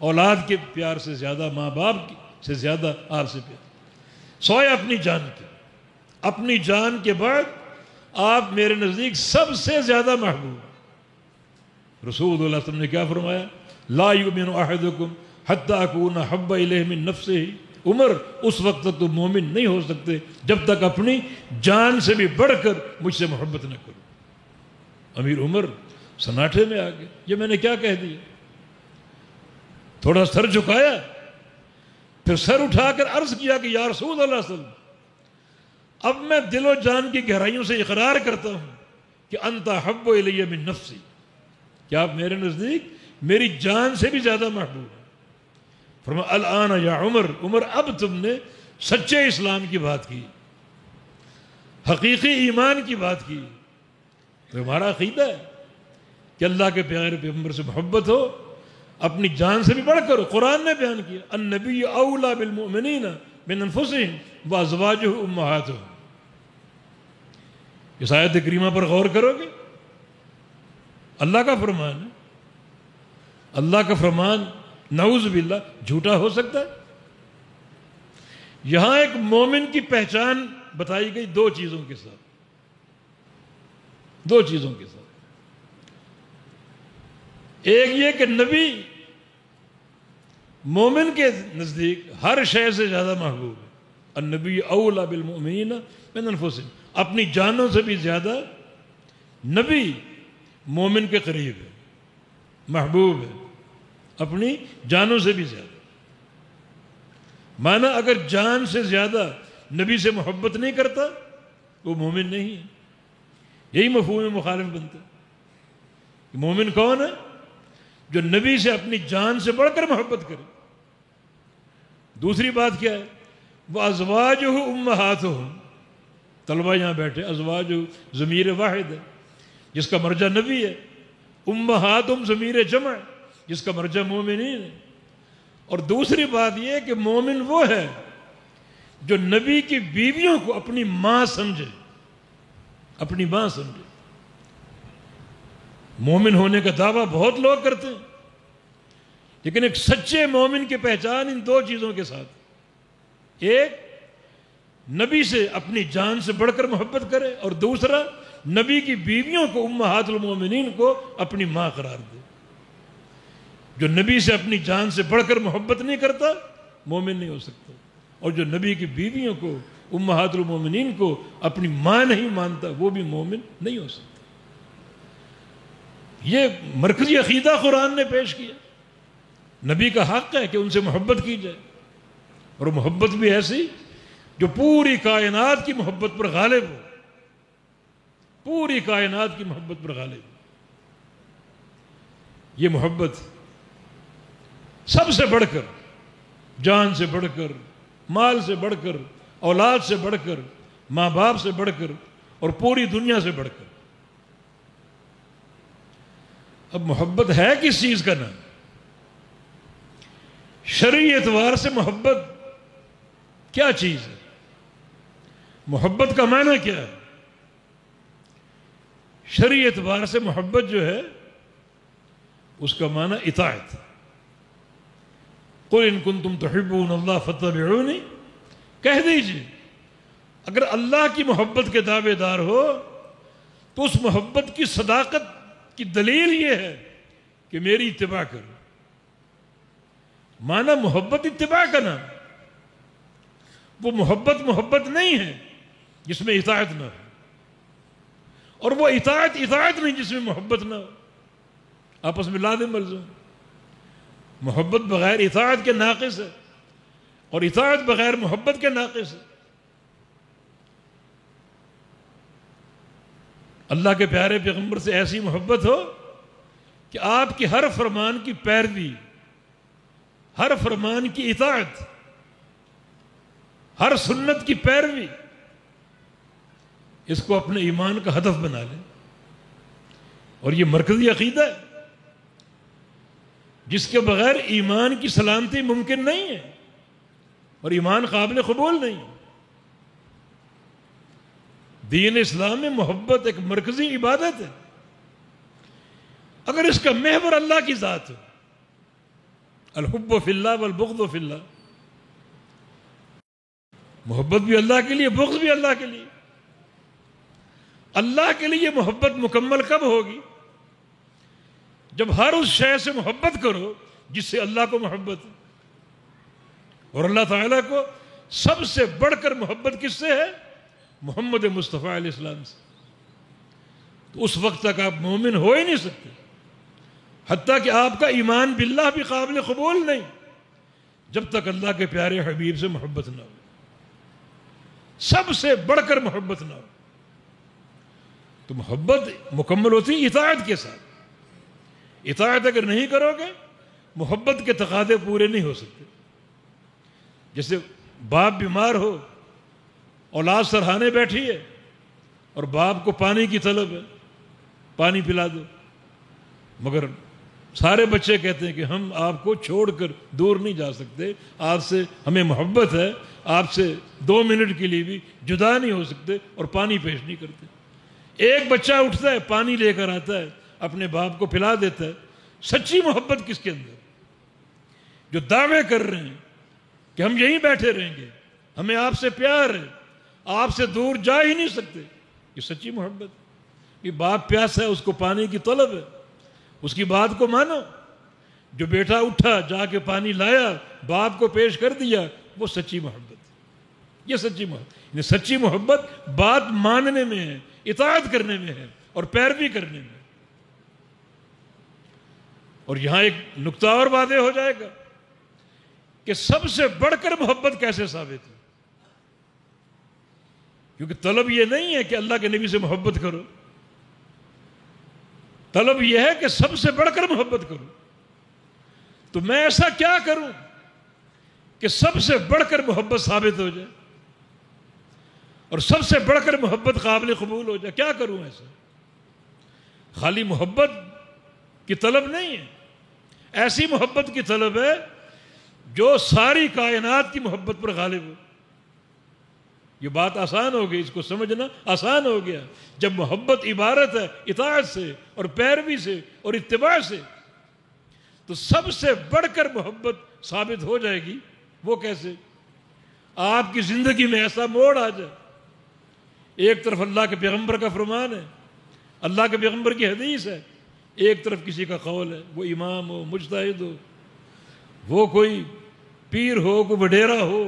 اولاد کے پیار سے زیادہ، ماں باپ سے زیادہ آپ سے پیار، سوائے اپنی جان کے، اپنی جان کے بعد آپ میرے نزدیک سب سے زیادہ محبوب۔ رسول اللہ صلی اللہ علیہ وسلم نے کیا فرمایا؟ لا یؤمن احدکم حتی اکون احب الیہ من نفسہ، عمر اس وقت تک تم مومن نہیں ہو سکتے جب تک اپنی جان سے بھی بڑھ کر مجھ سے محبت نہ کرو۔ امیر عمر سناٹے میں آ گئے، یہ میں نے کیا کہہ دیا؟ تھوڑا سر جھکایا، پھر سر اٹھا کر عرض کیا کہ یا رسول اللہ صلی اللہ علیہ وسلم، اب میں دل و جان کی گہرائیوں سے اقرار کرتا ہوں کہ انت احب الی من نفسی، کہ آپ میرے نزدیک میری جان سے بھی زیادہ محبوب ہیں. فرمایا الآن یا عمر، عمر اب تم نے سچے اسلام کی بات کی، حقیقی ایمان کی بات کی. تو ہمارا عقیدہ ہے کہ اللہ کے پیارے پیغمبر سے محبت ہو، اپنی جان سے بھی بڑھ کر ہو. قرآن نے بیان کیا النبی اولیٰ بالمؤمنین من انفسہم وازواجہ امہاتہم. اس آیت کریمہ پر غور کرو گے، اللہ کا فرمان ہے. اللہ کا فرمان نعوذ باللہ جھوٹا ہو سکتا ہے؟ یہاں ایک مومن کی پہچان بتائی گئی دو چیزوں کے ساتھ، دو چیزوں کے ساتھ. ایک یہ کہ نبی مومن کے نزدیک ہر شے سے زیادہ محبوب ہے. النبی اولیٰ بالمؤمنین من انفسہم، اپنی جانوں سے بھی زیادہ نبی مومن کے قریب ہے، محبوب ہے، اپنی جانوں سے بھی زیادہ. مانا اگر جان سے زیادہ نبی سے محبت نہیں کرتا وہ مومن نہیں ہے. یہی مفہوم مخالف بنتا ہے. مومن کون ہے؟ جو نبی سے اپنی جان سے بڑھ کر محبت کرے. دوسری بات کیا ہے؟ وہ ازواجہ امہاتہم. طلبہ یہاں بیٹھے، ازواج ضمیر واحد ہے جس کا مرجع نبی ہے، امہاتہم ضمیر جمع جس کا مرجع مومنین ہے. اور دوسری بات یہ کہ مومن وہ ہے جو نبی کی بیویوں کو اپنی ماں سمجھے، اپنی ماں سمجھے. مومن ہونے کا دعویٰ بہت لوگ کرتے ہیں، لیکن ایک سچے مومن کی پہچان ان دو چیزوں کے ساتھ. ایک نبی سے اپنی جان سے بڑھ کر محبت کرے، اور دوسرا نبی کی بیویوں کو امہات المومنین کو اپنی ماں قرار دے. جو نبی سے اپنی جان سے بڑھ کر محبت نہیں کرتا مومن نہیں ہو سکتا، اور جو نبی کی بیویوں کو امہات المومنین کو اپنی ماں نہیں مانتا وہ بھی مومن نہیں ہو سکتا. یہ مرکزی عقیدہ قرآن نے پیش کیا. نبی کا حق ہے کہ ان سے محبت کی جائے، اور محبت بھی ایسی جو پوری کائنات کی محبت پر غالب ہو، پوری کائنات کی محبت پر غالب ہو. یہ محبت سب سے بڑھ کر، جان سے بڑھ کر، مال سے بڑھ کر، اولاد سے بڑھ کر، ماں باپ سے بڑھ کر، اور پوری دنیا سے بڑھ کر. اب محبت ہے کس چیز کا نام؟ شرعی اعتبار سے محبت کیا چیز ہے؟ محبت کا معنی کیا ہے؟ شرعی اعتبار سے محبت جو ہے اس کا معنی اطاعت. قل ان کنتم تحبون اللہ فاتبعونی، کہہ دیجئے اگر اللہ کی محبت کے دعوے دار ہو تو اس محبت کی صداقت کی دلیل یہ ہے کہ میری اتباع کرو. مانا محبت اتباع کا نام. وہ محبت نہیں ہے جس میں اطاعت نہ ہو، اور وہ اطاعت نہیں جس میں محبت نہ ہو. آپس میں لازم ملزوم. محبت بغیر اطاعت کے ناقص ہے، اور اطاعت بغیر محبت کے ناقص ہے. اللہ کے پیارے پیغمبر سے ایسی محبت ہو کہ آپ کی ہر فرمان کی پیروی، ہر فرمان کی اطاعت، ہر سنت کی پیروی، اس کو اپنے ایمان کا ہدف بنا لیں. اور یہ مرکزی عقیدہ ہے جس کے بغیر ایمان کی سلامتی ممکن نہیں ہے، اور ایمان قابل قبول نہیں. دین اسلام میں محبت ایک مرکزی عبادت ہے. اگر اس کا محور اللہ کی ذات ہو، الحب فی اللہ والبغض فی اللہ، محبت بھی اللہ کے لیے، بغض بھی اللہ کے لیے. اللہ کے لیے محبت مکمل کب ہوگی؟ جب ہر اس شے سے محبت کرو جس سے اللہ کو محبت ہے. اور اللہ تعالیٰ کو سب سے بڑھ کر محبت کس سے ہے؟ محمد مصطفیٰ علیہ السلام سے. تو اس وقت تک آپ مومن ہو ہی نہیں سکتے حتیٰ کہ آپ کا ایمان باللہ بھی قابل قبول نہیں جب تک اللہ کے پیارے حبیب سے محبت نہ ہو، سب سے بڑھ کر محبت نہ ہو. تو محبت مکمل ہوتی اطاعت کے ساتھ. اطاعت اگر نہیں کرو گے محبت کے تقاضے پورے نہیں ہو سکتے. جیسے باپ بیمار ہو، اولاد سرہانے بیٹھی ہے اور باپ کو پانی کی طلب ہے، پانی پلا دو، مگر سارے بچے کہتے ہیں کہ ہم آپ کو چھوڑ کر دور نہیں جا سکتے، آپ سے ہمیں محبت ہے، آپ سے 2 منٹ کے لیے بھی جدا نہیں ہو سکتے، اور پانی پیش نہیں کرتے. ایک بچہ اٹھتا ہے، پانی لے کر آتا ہے، اپنے باپ کو پلا دیتا ہے. سچی محبت کس کے اندر؟ جو دعوے کر رہے ہیں کہ ہم یہیں بیٹھے رہیں گے، ہمیں آپ سے پیار ہے، آپ سے دور جا ہی نہیں سکتے، یہ سچی محبت. یہ باپ پیاسا ہے، اس کو پانی کی طلب ہے، اس کی بات کو مانو. جو بیٹا اٹھا جا کے پانی لایا، باپ کو پیش کر دیا، وہ سچی محبت. یہ سچی محبت، یہ سچی محبت بات ماننے میں ہے، اطاعت کرنے میں ہے اور پیروی کرنے میں. اور یہاں ایک نقطہ اور واضح ہو جائے گا کہ سب سے بڑھ کر محبت کیسے ثابت ہے. کیونکہ طلب یہ نہیں ہے کہ اللہ کے نبی سے محبت کرو، طلب یہ ہے کہ سب سے بڑھ کر محبت کرو. تو میں ایسا کیا کروں کہ سب سے بڑھ کر محبت ثابت ہو جائے اور سب سے بڑھ کر محبت قابل قبول ہو جائے؟ کیا کروں ایسا؟ خالی محبت کی طلب نہیں ہے، ایسی محبت کی طلب ہے جو ساری کائنات کی محبت پر غالب ہو. یہ بات آسان ہو گئی، اس کو سمجھنا آسان ہو گیا. جب محبت عبارت ہے اطاعت سے اور پیروی سے اور اتباع سے، تو سب سے بڑھ کر محبت ثابت ہو جائے گی. وہ کیسے؟ آپ کی زندگی میں ایسا موڑ آ جائے، ایک طرف اللہ کے پیغمبر کا فرمان ہے، اللہ کے پیغمبر کی حدیث ہے، ایک طرف کسی کا قول ہے، وہ امام ہو، مجتہد ہو، وہ کوئی پیر ہو، کوئی وڈیرا ہو،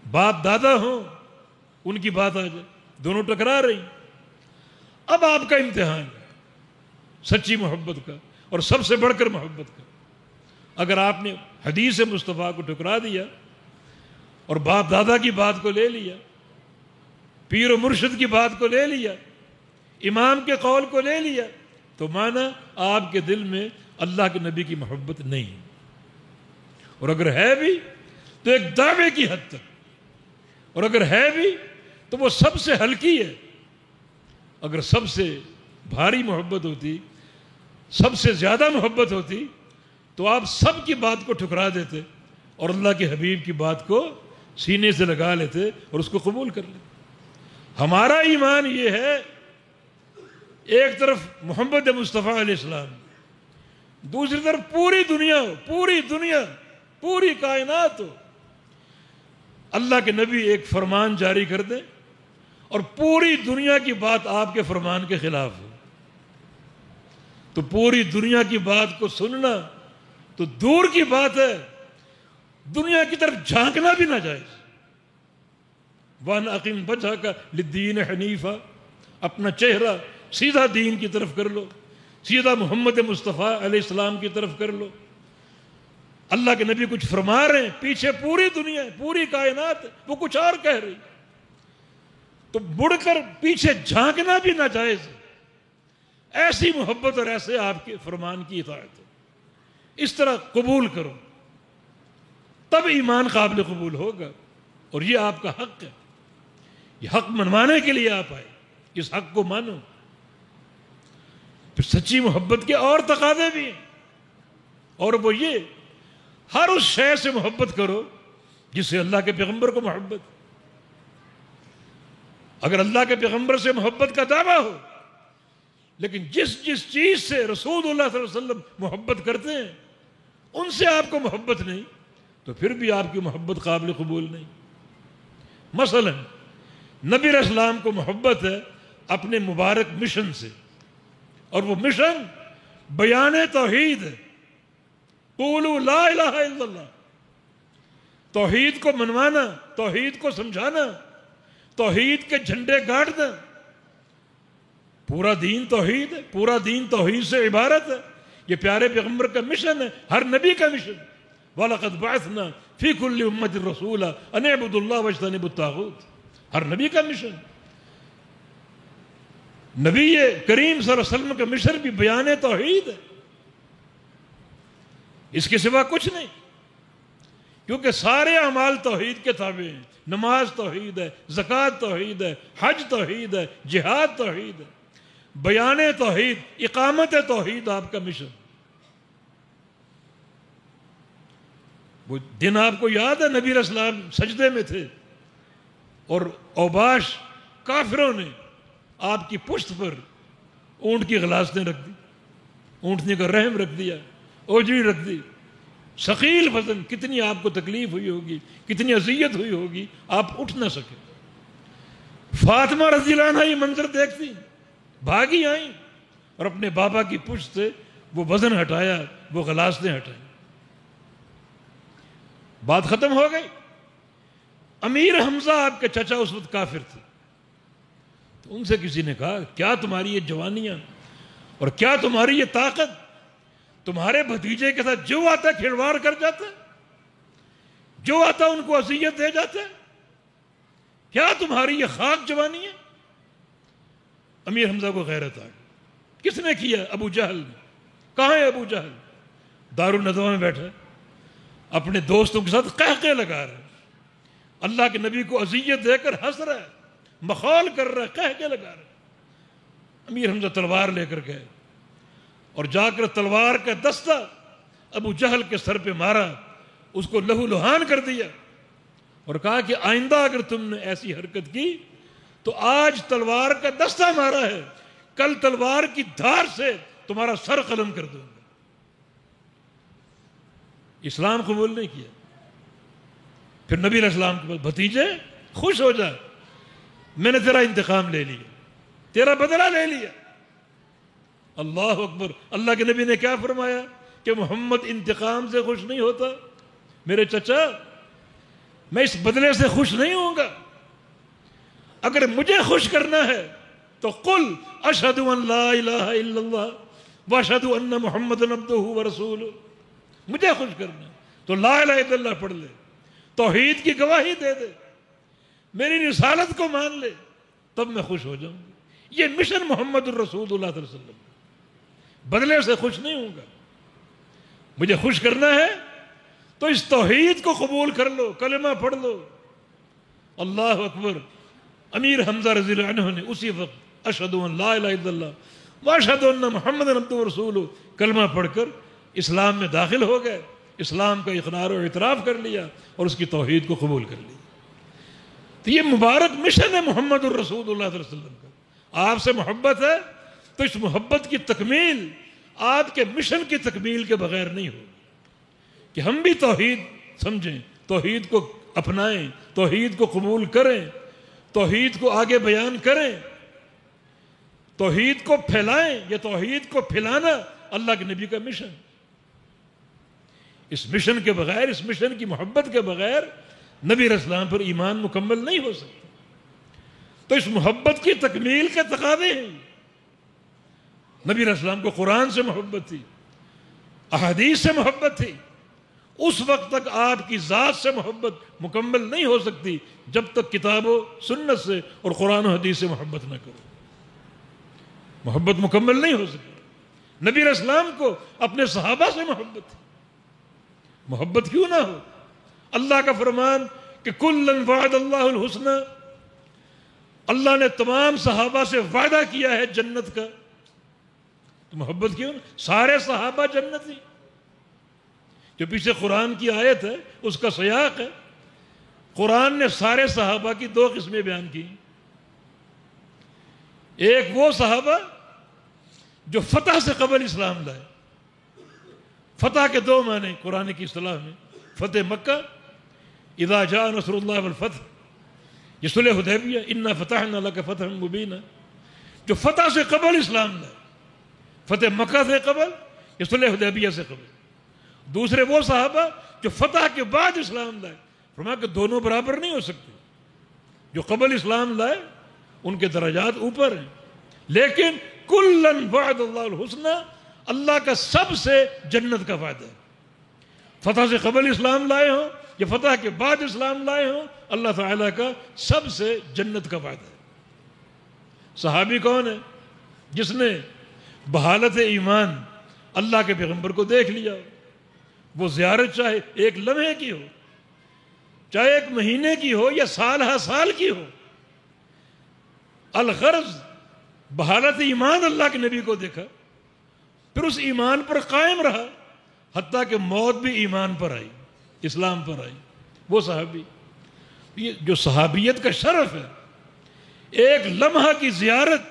باپ دادا ہو، ان کی بات آ جائے، دونوں ٹکرا رہی. اب آپ کا امتحان ہے سچی محبت کا اور سب سے بڑھ کر محبت کا. اگر آپ نے حدیث مصطفیٰ کو ٹکرا دیا اور باپ دادا کی بات کو لے لیا، پیر و مرشد کی بات کو لے لیا، امام کے قول کو لے لیا، تو مانا آپ کے دل میں اللہ کے نبی کی محبت نہیں. اور اگر ہے بھی تو ایک دعوے کی حد تک، اور اگر ہے بھی تو وہ سب سے ہلکی ہے. اگر سب سے بھاری محبت ہوتی، سب سے زیادہ محبت ہوتی، تو آپ سب کی بات کو ٹھکرا دیتے اور اللہ کے حبیب کی بات کو سینے سے لگا لیتے اور اس کو قبول کر لیتے. ہمارا ایمان یہ ہے، ایک طرف محمد مصطفیٰ علیہ السلام، دوسری طرف پوری دنیا ہو، پوری کائنات ہو، اللہ کے نبی ایک فرمان جاری کر دیں اور پوری دنیا کی بات آپ کے فرمان کے خلاف ہو، تو پوری دنیا کی بات کو سننا تو دور کی بات ہے، دنیا کی طرف جھانکنا بھی نہ جائز. وَأَنْ أَقِمْ وَجْهَكَ لِلدِّينِ حَنِيفًا، اپنا چہرہ سیدھا دین کی طرف کر لو، سیدھا محمد مصطفیٰ علیہ السلام کی طرف کر لو. اللہ کے نبی کچھ فرما رہے ہیں، پیچھے پوری دنیا، پوری کائنات وہ کچھ اور کہہ رہی، تو مڑ کر پیچھے جھانکنا بھی نہ جائز. ایسی محبت اور ایسے آپ کے فرمان کی اطاعت ہو، اس طرح قبول کرو، تب ایمان قابل قبول ہوگا. اور یہ آپ کا حق ہے، یہ حق منوانے کے لیے آپ آئے، اس حق کو مانو. پھر سچی محبت کے اور تقاضے بھی ہیں، اور وہ یہ، ہر اس شے سے محبت کرو جس سے اللہ کے پیغمبر کو محبت. اگر اللہ کے پیغمبر سے محبت کا دعویٰ ہو، لیکن جس چیز سے رسول اللہ صلی اللہ علیہ وسلم محبت کرتے ہیں ان سے آپ کو محبت نہیں، تو پھر بھی آپ کی محبت قابل قبول نہیں. مثلا نبی علیہ السلام کو محبت ہے اپنے مبارک مشن سے، اور وہ مشن بیان توحید ہے. قولوا لا الہ الا اللہ، توحید کو منوانا، توحید کو سمجھانا، توحید کے جھنڈے گاڑنا. پورا دین توحید ہے، پورا دین توحید سے عبارت ہے. یہ پیارے پیغمبر کا مشن ہے، ہر نبی کا مشن. وَلَقَدْ بَعَثْنَا فِي كُلِّ أُمَّةٍ رَسُولًا أَنِ اعْبُدُوا اللَّهَ وَاجْتَنِبُوا الطَّاغُوتَ. ہر نبی کا مشن. نبی کریم صلی اللہ علیہ وسلم کا مشن بھی بیان توحید ہے. اس کے سوا کچھ نہیں، کیونکہ سارے اعمال توحید کے تابع ہیں۔ نماز توحید ہے، زکوٰۃ توحید ہے، حج توحید ہے، جہاد توحید ہے، بیان توحید، اقامت توحید آپ کا مشن۔ وہ دن آپ کو یاد ہے نبی علیہ السلام سجدے میں تھے اور اوباش کافروں نے آپ کی پشت پر اونٹ کی غلاستیں رکھ دی، اونٹنے کا رحم رکھ دیا، اوجری رکھ دی، ثقیل وزن، کتنی آپ کو تکلیف ہوئی ہوگی، کتنی اذیت ہوئی ہوگی، آپ اٹھ نہ سکے۔ فاطمہ رضی اللہ عنہا یہ منظر دیکھتی بھاگی آئیں اور اپنے بابا کی پشت سے وہ وزن ہٹایا، وہ غلاستیں ہٹائیں، بات ختم ہو گئی۔ امیر حمزہ آپ کے چچا اس وقت کافر تھے، تو ان سے کسی نے کہا کیا تمہاری یہ جوانیاں اور کیا تمہاری یہ طاقت، تمہارے بھتیجے کے ساتھ جو آتا ہے کھلواڑ کر جاتا ہے، جو آتا ان کو اذیت دے جاتا ہے، کیا تمہاری یہ خاک جوانی ہے؟ امیر حمزہ کو غیرت آ گئی۔ کس نے کیا؟ ابو جہل نے۔ کہاں ہے ابو جہل؟ دارالندوہ میں بیٹھا ہے، اپنے دوستوں کے ساتھ قہقہے لگا رہا ہے، اللہ کے نبی کو اذیت دے کر ہنس رہا ہے، مخال کر رہا ہے، قہقہے لگا رہا ہے۔ امیر حمزہ تلوار لے کر گئے اور جا کر تلوار کا دستہ ابو جہل کے سر پہ مارا، اس کو لہو لہان کر دیا اور کہا کہ آئندہ اگر تم نے ایسی حرکت کی تو آج تلوار کا دستہ مارا ہے، کل تلوار کی دھار سے تمہارا سر قلم کر دوں گا۔ اسلام قبول نہیں کیا۔ پھر نبی علیہ السلام کے پاس، بھتیجے خوش ہو جا، میں نے تیرا انتقام لے لیا، تیرا بدلہ لے لیا۔ اللہ اکبر۔ اللہ کے نبی نے کیا فرمایا کہ محمد انتقام سے خوش نہیں ہوتا، میرے چچا میں اس بدلے سے خوش نہیں ہوں گا، اگر مجھے خوش کرنا ہے تو قل اشہد ان لا الہ الا اللہ واشہد ان محمد عبدہ ورسولہ، مجھے خوش کرنا ہے تو لا الہ الا اللہ پڑھ لے، توحید کی گواہی دے دے، میری رسالت کو مان لے، تب میں خوش ہو جاؤں گا۔ یہ مشن محمد الرسول اللہ صلی اللہ علیہ وسلم، بدلے سے خوش نہیں ہوں گا، مجھے خوش کرنا ہے تو اس توحید کو قبول کر لو، کلمہ پڑھ لو۔ اللہ اکبر۔ امیر حمزہ رضی اللہ عنہ نے اسی وقت اشہد ان لا الہ الا اللہ واشہد ان محمد عبدہ ورسولہ کلمہ پڑھ کر اسلام میں داخل ہو گئے، اسلام کا اقرار و اعتراف کر لیا اور اس کی توحید کو قبول کر لیا۔ تو یہ مبارک مشن ہے محمد الرسول اللہ صلی اللہ علیہ وسلم کا۔ آپ سے محبت ہے تو اس محبت کی تکمیل آپ کے مشن کی تکمیل کے بغیر نہیں ہوگی، کہ ہم بھی توحید سمجھیں، توحید کو اپنائیں، توحید کو قبول کریں، توحید کو آگے بیان کریں، توحید کو پھیلائیں۔ یہ توحید کو پھیلانا اللہ کے نبی کا مشن۔ اس مشن کے بغیر، اس مشن کی محبت کے بغیر نبی علیہ السلام پر ایمان مکمل نہیں ہو سکتا۔ تو اس محبت کی تکمیل کے تقاضے ہیں۔ نبی علیہ السلام کو قرآن سے محبت تھی، احادیث سے محبت تھی، اس وقت تک آپ کی ذات سے محبت مکمل نہیں ہو سکتی جب تک کتاب و سنت سے اور قرآن و حدیث سے محبت نہ کرو، محبت مکمل نہیں ہو سکتی۔ نبی علیہ السلام کو اپنے صحابہ سے محبت تھی، محبت کیوں نہ ہو؟ اللہ کا فرمان کہ کُلًا وعد اللہ الحسنى، اللہ نے تمام صحابہ سے وعدہ کیا ہے جنت کا، تو محبت کیوں نہ؟ سارے صحابہ جنتی۔ جو پیچھے قرآن کی آیت ہے اس کا سیاق ہے، قرآن نے سارے صحابہ کی دو قسمیں بیان کی۔ ایک وہ صحابہ جو فتح سے قبل اسلام لائے۔ فتح کے دو معنی قرآن کی اصطلاح میں، فتح مکہ اذا جاء نصر اللہ والفتح، یہ صلح حدیبیہ انا فتحنا لک فتحا مبینا، جو فتح سے قبل اسلام لائے، فتح مکہ سے قبل، یہ صلح حدیبیہ سے قبل۔ دوسرے وہ صحابہ جو فتح کے بعد اسلام لائے، فرمایا کہ دونوں برابر نہیں ہو سکتے، جو قبل اسلام لائے ان کے درجات اوپر ہیں، لیکن کُلًا وعد اللہ الحسنى، اللہ کا سب سے جنت کا وعدہ ہے۔ فتح سے قبل اسلام لائے ہوں یا فتح کے بعد اسلام لائے ہوں، اللہ تعالیٰ کا سب سے جنت کا وعدہ ہے۔ صحابی کون ہے؟ جس نے بحالت ایمان اللہ کے پیغمبر کو دیکھ لیا، وہ زیارت چاہے ایک لمحے کی ہو، چاہے ایک مہینے کی ہو یا سال ہا سال کی ہو، الغرض بحالت ایمان اللہ کے نبی کو دیکھا، پھر اس ایمان پر قائم رہا حتیٰ کہ موت بھی ایمان پر آئی، اسلام پر آئی، وہ صحابی۔ یہ جو صحابیت کا شرف ہے، ایک لمحہ کی زیارت،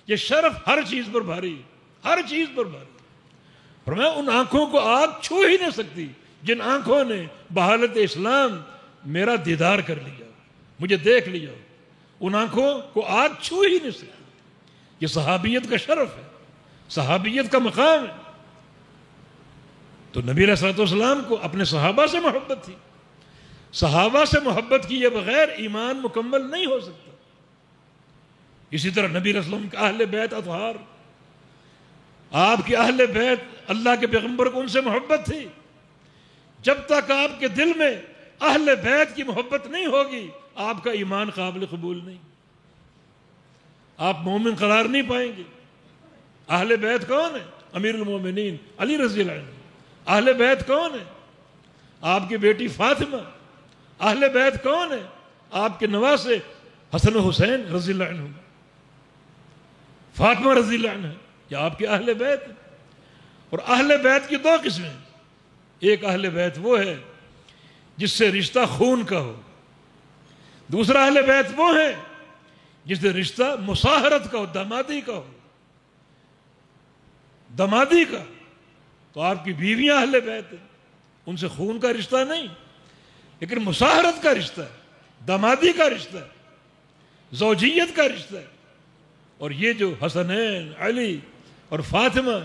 یہ شرف ہر چیز پر بھاری ہے، ہر چیز پر بھاری۔ فرمایا ان آنکھوں کو آگ چھو ہی نہیں سکتی جن آنکھوں نے بحالت اسلام میرا دیدار کر لیا، مجھے دیکھ لیا، ان آنکھوں کو آگ چھو ہی نہیں سکتی۔ یہ صحابیت کا شرف ہے، صحابیت کا مقام ہے۔ تو نبی علیہ الصلوۃ والسلام کو اپنے صحابہ سے محبت تھی، صحابہ سے محبت کیے بغیر ایمان مکمل نہیں ہو سکتا۔ اسی طرح نبی علیہ السلام کے اہل بیت اطہار، آپ کے اہل بیت اللہ کے پیغمبر کو ان سے محبت تھی۔ جب تک آپ کے دل میں اہل بیت کی محبت نہیں ہوگی، آپ کا ایمان قابل قبول نہیں، آپ مومن قرار نہیں پائیں گے۔ اہل بیت کون ہے؟ امیر المومنین علی رضی اللہ عنہ۔ اہل بیت کون ہے؟ آپ کی بیٹی فاطمہ۔ اہل بیت کون ہے؟ آپ کے نواسے حسن و حسین رضی اللہ عنہ، فاطمہ رضی اللہ عنہ، یہ آپ کے اہل بیت ہیں۔ اور اہل بیت کی دو قسمیں، ایک اہل بیت وہ ہے جس سے رشتہ خون کا ہو، دوسرا اہل بیت وہ ہے جس سے رشتہ مصاہرت کا ہو، دامادی کا ہو۔ دامادی کا تو آپ کی بیویاں اہل بیت ہیں، ان سے خون کا رشتہ نہیں، لیکن مصاہرت کا رشتہ ہے، دامادی کا رشتہ ہے، زوجیت کا رشتہ ہے۔ اور یہ جو حسنین، علی اور فاطمہ،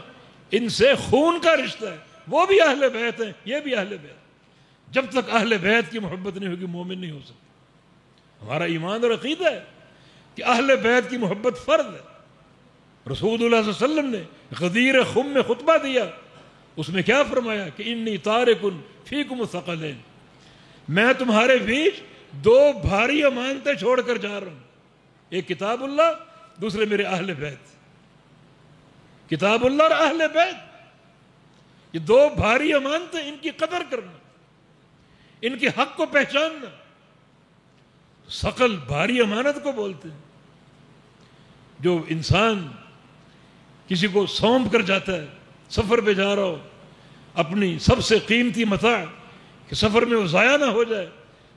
ان سے خون کا رشتہ ہے، وہ بھی اہل بیت ہیں، یہ بھی اہل بیت۔ جب تک اہل بیت کی محبت نہیں ہوگی مومن نہیں ہو سکتا۔ ہمارا ایمان اور عقیدہ ہے کہ اہل بیت کی محبت فرض ہے۔ رسول اللہ صلی اللہ علیہ وسلم نے غدیر خم میں خطبہ دیا، اس میں کیا فرمایا کہ انی تارکن فیکم الثقلین، میں تمہارے بیچ دو بھاری امانتیں چھوڑ کر جا رہا ہوں، ایک کتاب اللہ، دوسرے میرے اہل بیت۔ کتاب اللہ اور اہل بیت، یہ دو بھاری امانتیں، ان کی قدر کرنا، ان کے حق کو پہچاننا۔ ثقل بھاری امانت کو بولتے ہیں، جو انسان کسی کو سونپ کر جاتا ہے، سفر پہ جا رہا ہو، اپنی سب سے قیمتی متاع کہ سفر میں وہ ضائع نہ ہو جائے،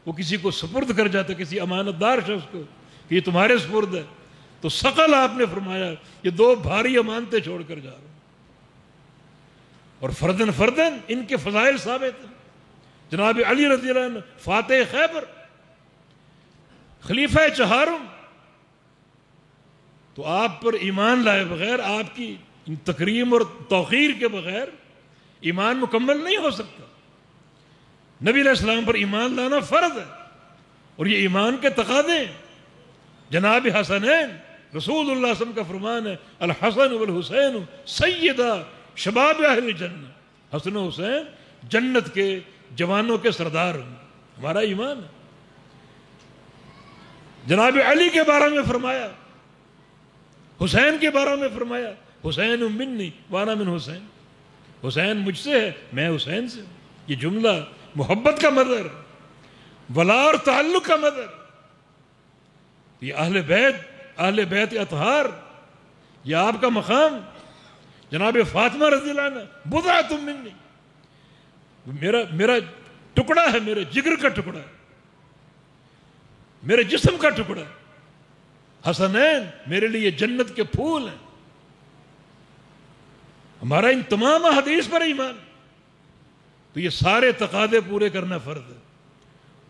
وہ کسی کو سپرد کر جاتا ہے، کسی امانت دار شخص کو کہ یہ تمہارے سپرد ہے، تو ثقل آپ نے فرمایا یہ دو بھاری امانتیں چھوڑ کر جا رہا ہوں۔ اور فردن فردن ان کے فضائل ثابت ہیں۔ جناب علی رضی اللہ عنہ فاتح خیبر، خلیفہ چہارم، تو آپ پر ایمان لائے بغیر، آپ کی تکریم اور توقیر کے بغیر ایمان مکمل نہیں ہو سکتا۔ نبی علیہ السلام پر ایمان لانا فرض ہے، اور یہ ایمان کے تقاضے ہیں۔ جناب حسنین، رسول اللہ صلی اللہ علیہ وسلم کا فرمان ہے الحسن والحسین سیدہ شباب اہل جنہ، حسن و حسین جنت کے جوانوں کے سردار ہوں، ہمارا ایمان ہے۔ جناب علی کے بارے میں فرمایا، حسین کے بارے میں فرمایا حسین منی وانا من حسین، حسین مجھ سے ہے، میں حسین سے ہوں۔ یہ جملہ محبت کا مظہر، ولا اور تعلق کا مظہر۔ یہ اہل بیت اطہار، یہ آپ کا مقام۔ جناب فاطمہ رضی اللہ عنہ بضعۃ منی، میرا ٹکڑا ہے، میرے جگر کا ٹکڑا ہے، میرے جسم کا ٹکڑا ہے۔ حسنین میرے لیے جنت کے پھول ہیں۔ ہمارا ان تمام حدیث پر ایمان، تو یہ سارے تقاضے پورے کرنا فرض ہے۔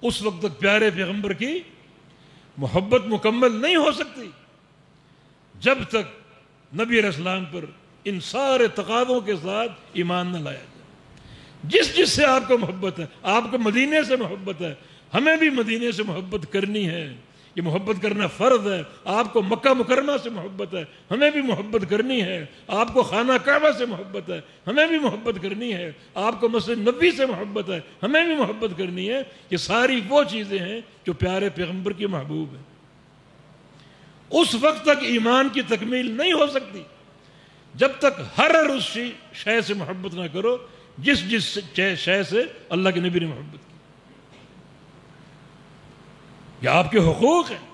اس وقت تک پیارے پیغمبر کی محبت مکمل نہیں ہو سکتی جب تک نبی علیہ السلام پر ان سارے تقاضوں کے ساتھ ایمان نہ لایا جائے۔ جس سے آپ کو محبت ہے، آپ کو مدینے سے محبت ہے، ہمیں بھی مدینے سے محبت کرنی ہے، یہ محبت کرنا فرض ہے۔ آپ کو مکہ مکرمہ سے محبت ہے، ہمیں بھی محبت کرنی ہے۔ آپ کو خانہ کعبہ سے محبت ہے، ہمیں بھی محبت کرنی ہے۔ آپ کو مسجد نبوی سے محبت ہے، ہمیں بھی محبت کرنی ہے۔ یہ ساری وہ چیزیں ہیں جو پیارے پیغمبر کی محبوب ہیں۔ اس وقت تک ایمان کی تکمیل نہیں ہو سکتی جب تک ہر اس شے سے محبت نہ کرو جس شے سے اللہ کے نبی نے محبت کی. یہ آپ کے حقوق ہیں،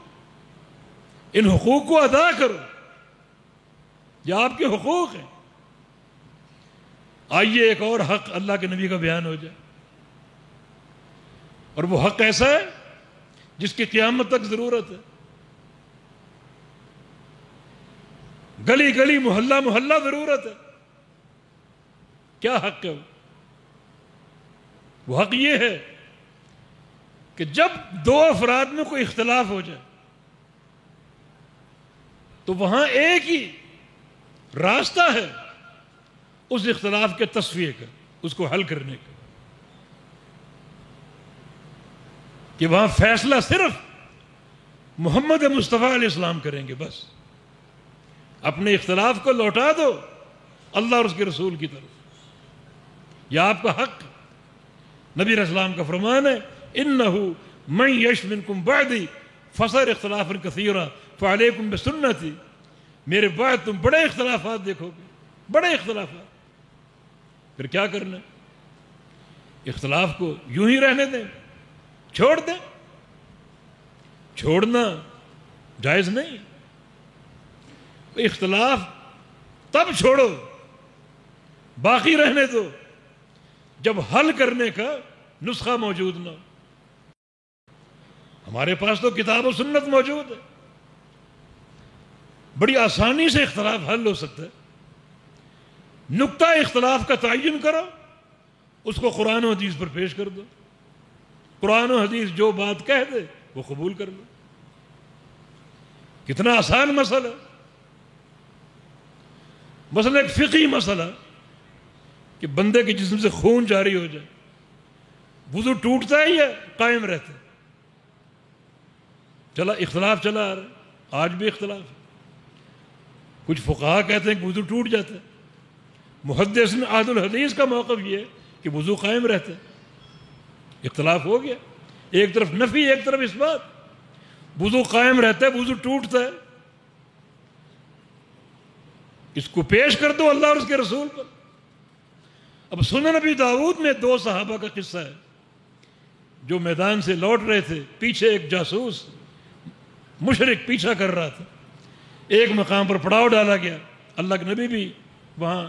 ان حقوق کو ادا کرو، یہ آپ کے حقوق ہیں. آئیے ایک اور حق اللہ کے نبی کا بیان ہو جائے، اور وہ حق ایسا ہے جس کی قیامت تک ضرورت ہے. گلی گلی محلہ محلہ ضرورت ہے. کیا حق ہے وہ حق یہ ہے کہ جب دو افراد میں کوئی اختلاف ہو جائے تو وہاں ایک ہی راستہ ہے اس اختلاف کے تصفیے کا، اس کو حل کرنے کا، کہ وہاں فیصلہ صرف محمد مصطفیٰ علیہ السلام کریں گے. بس اپنے اختلاف کو لوٹا دو اللہ اور اس کے رسول کی طرف. یہ آپ کا حق. نبی علیہ السلام کا فرمان ہے انہو من یعش منکم بعدی فسر اختلافا کثیرا فعلیکم بسنتی. میرے بعد تم بڑے اختلافات دیکھو گے، بڑے اختلافات. پھر کیا کرنا؟ اختلاف کو یوں ہی رہنے دیں، چھوڑ دیں؟ چھوڑنا جائز نہیں. اختلاف تب چھوڑو، باقی رہنے دو جب حل کرنے کا نسخہ موجود نہ ہو. ہمارے پاس تو کتاب و سنت موجود ہے، بڑی آسانی سے اختلاف حل ہو سکتا ہے. نقطہ اختلاف کا تعین کرو، اس کو قرآن و حدیث پر پیش کر دو. قرآن و حدیث جو بات کہہ دے وہ قبول کر لو. کتنا آسان مسئلہ. مثلا ایک فقہی مسئلہ کہ بندے کے جسم سے خون جاری ہو جائے، وضو ٹوٹتا ہے یا قائم رہتا ہے؟ چلا اختلاف چلا آ رہا ہے، آج بھی اختلاف ہے. کچھ فقہا کہتے ہیں کہ وضو ٹوٹ جاتا ہے. محدثین اہل الحدیث کا موقف یہ ہے کہ وضو قائم رہتا ہے. اختلاف ہو گیا، ایک طرف نفی ایک طرف اس بات. وضو قائم رہتا ہے، وضو ٹوٹتا ہے. اس کو پیش کر دو اللہ اور اس کے رسول پر. اب سنن نبی داؤد میں دو صحابہ کا قصہ ہے جو میدان سے لوٹ رہے تھے. پیچھے ایک جاسوس مشرک پیچھا کر رہا تھا. ایک مقام پر پڑاؤ ڈالا گیا، اللہ کے نبی بھی وہاں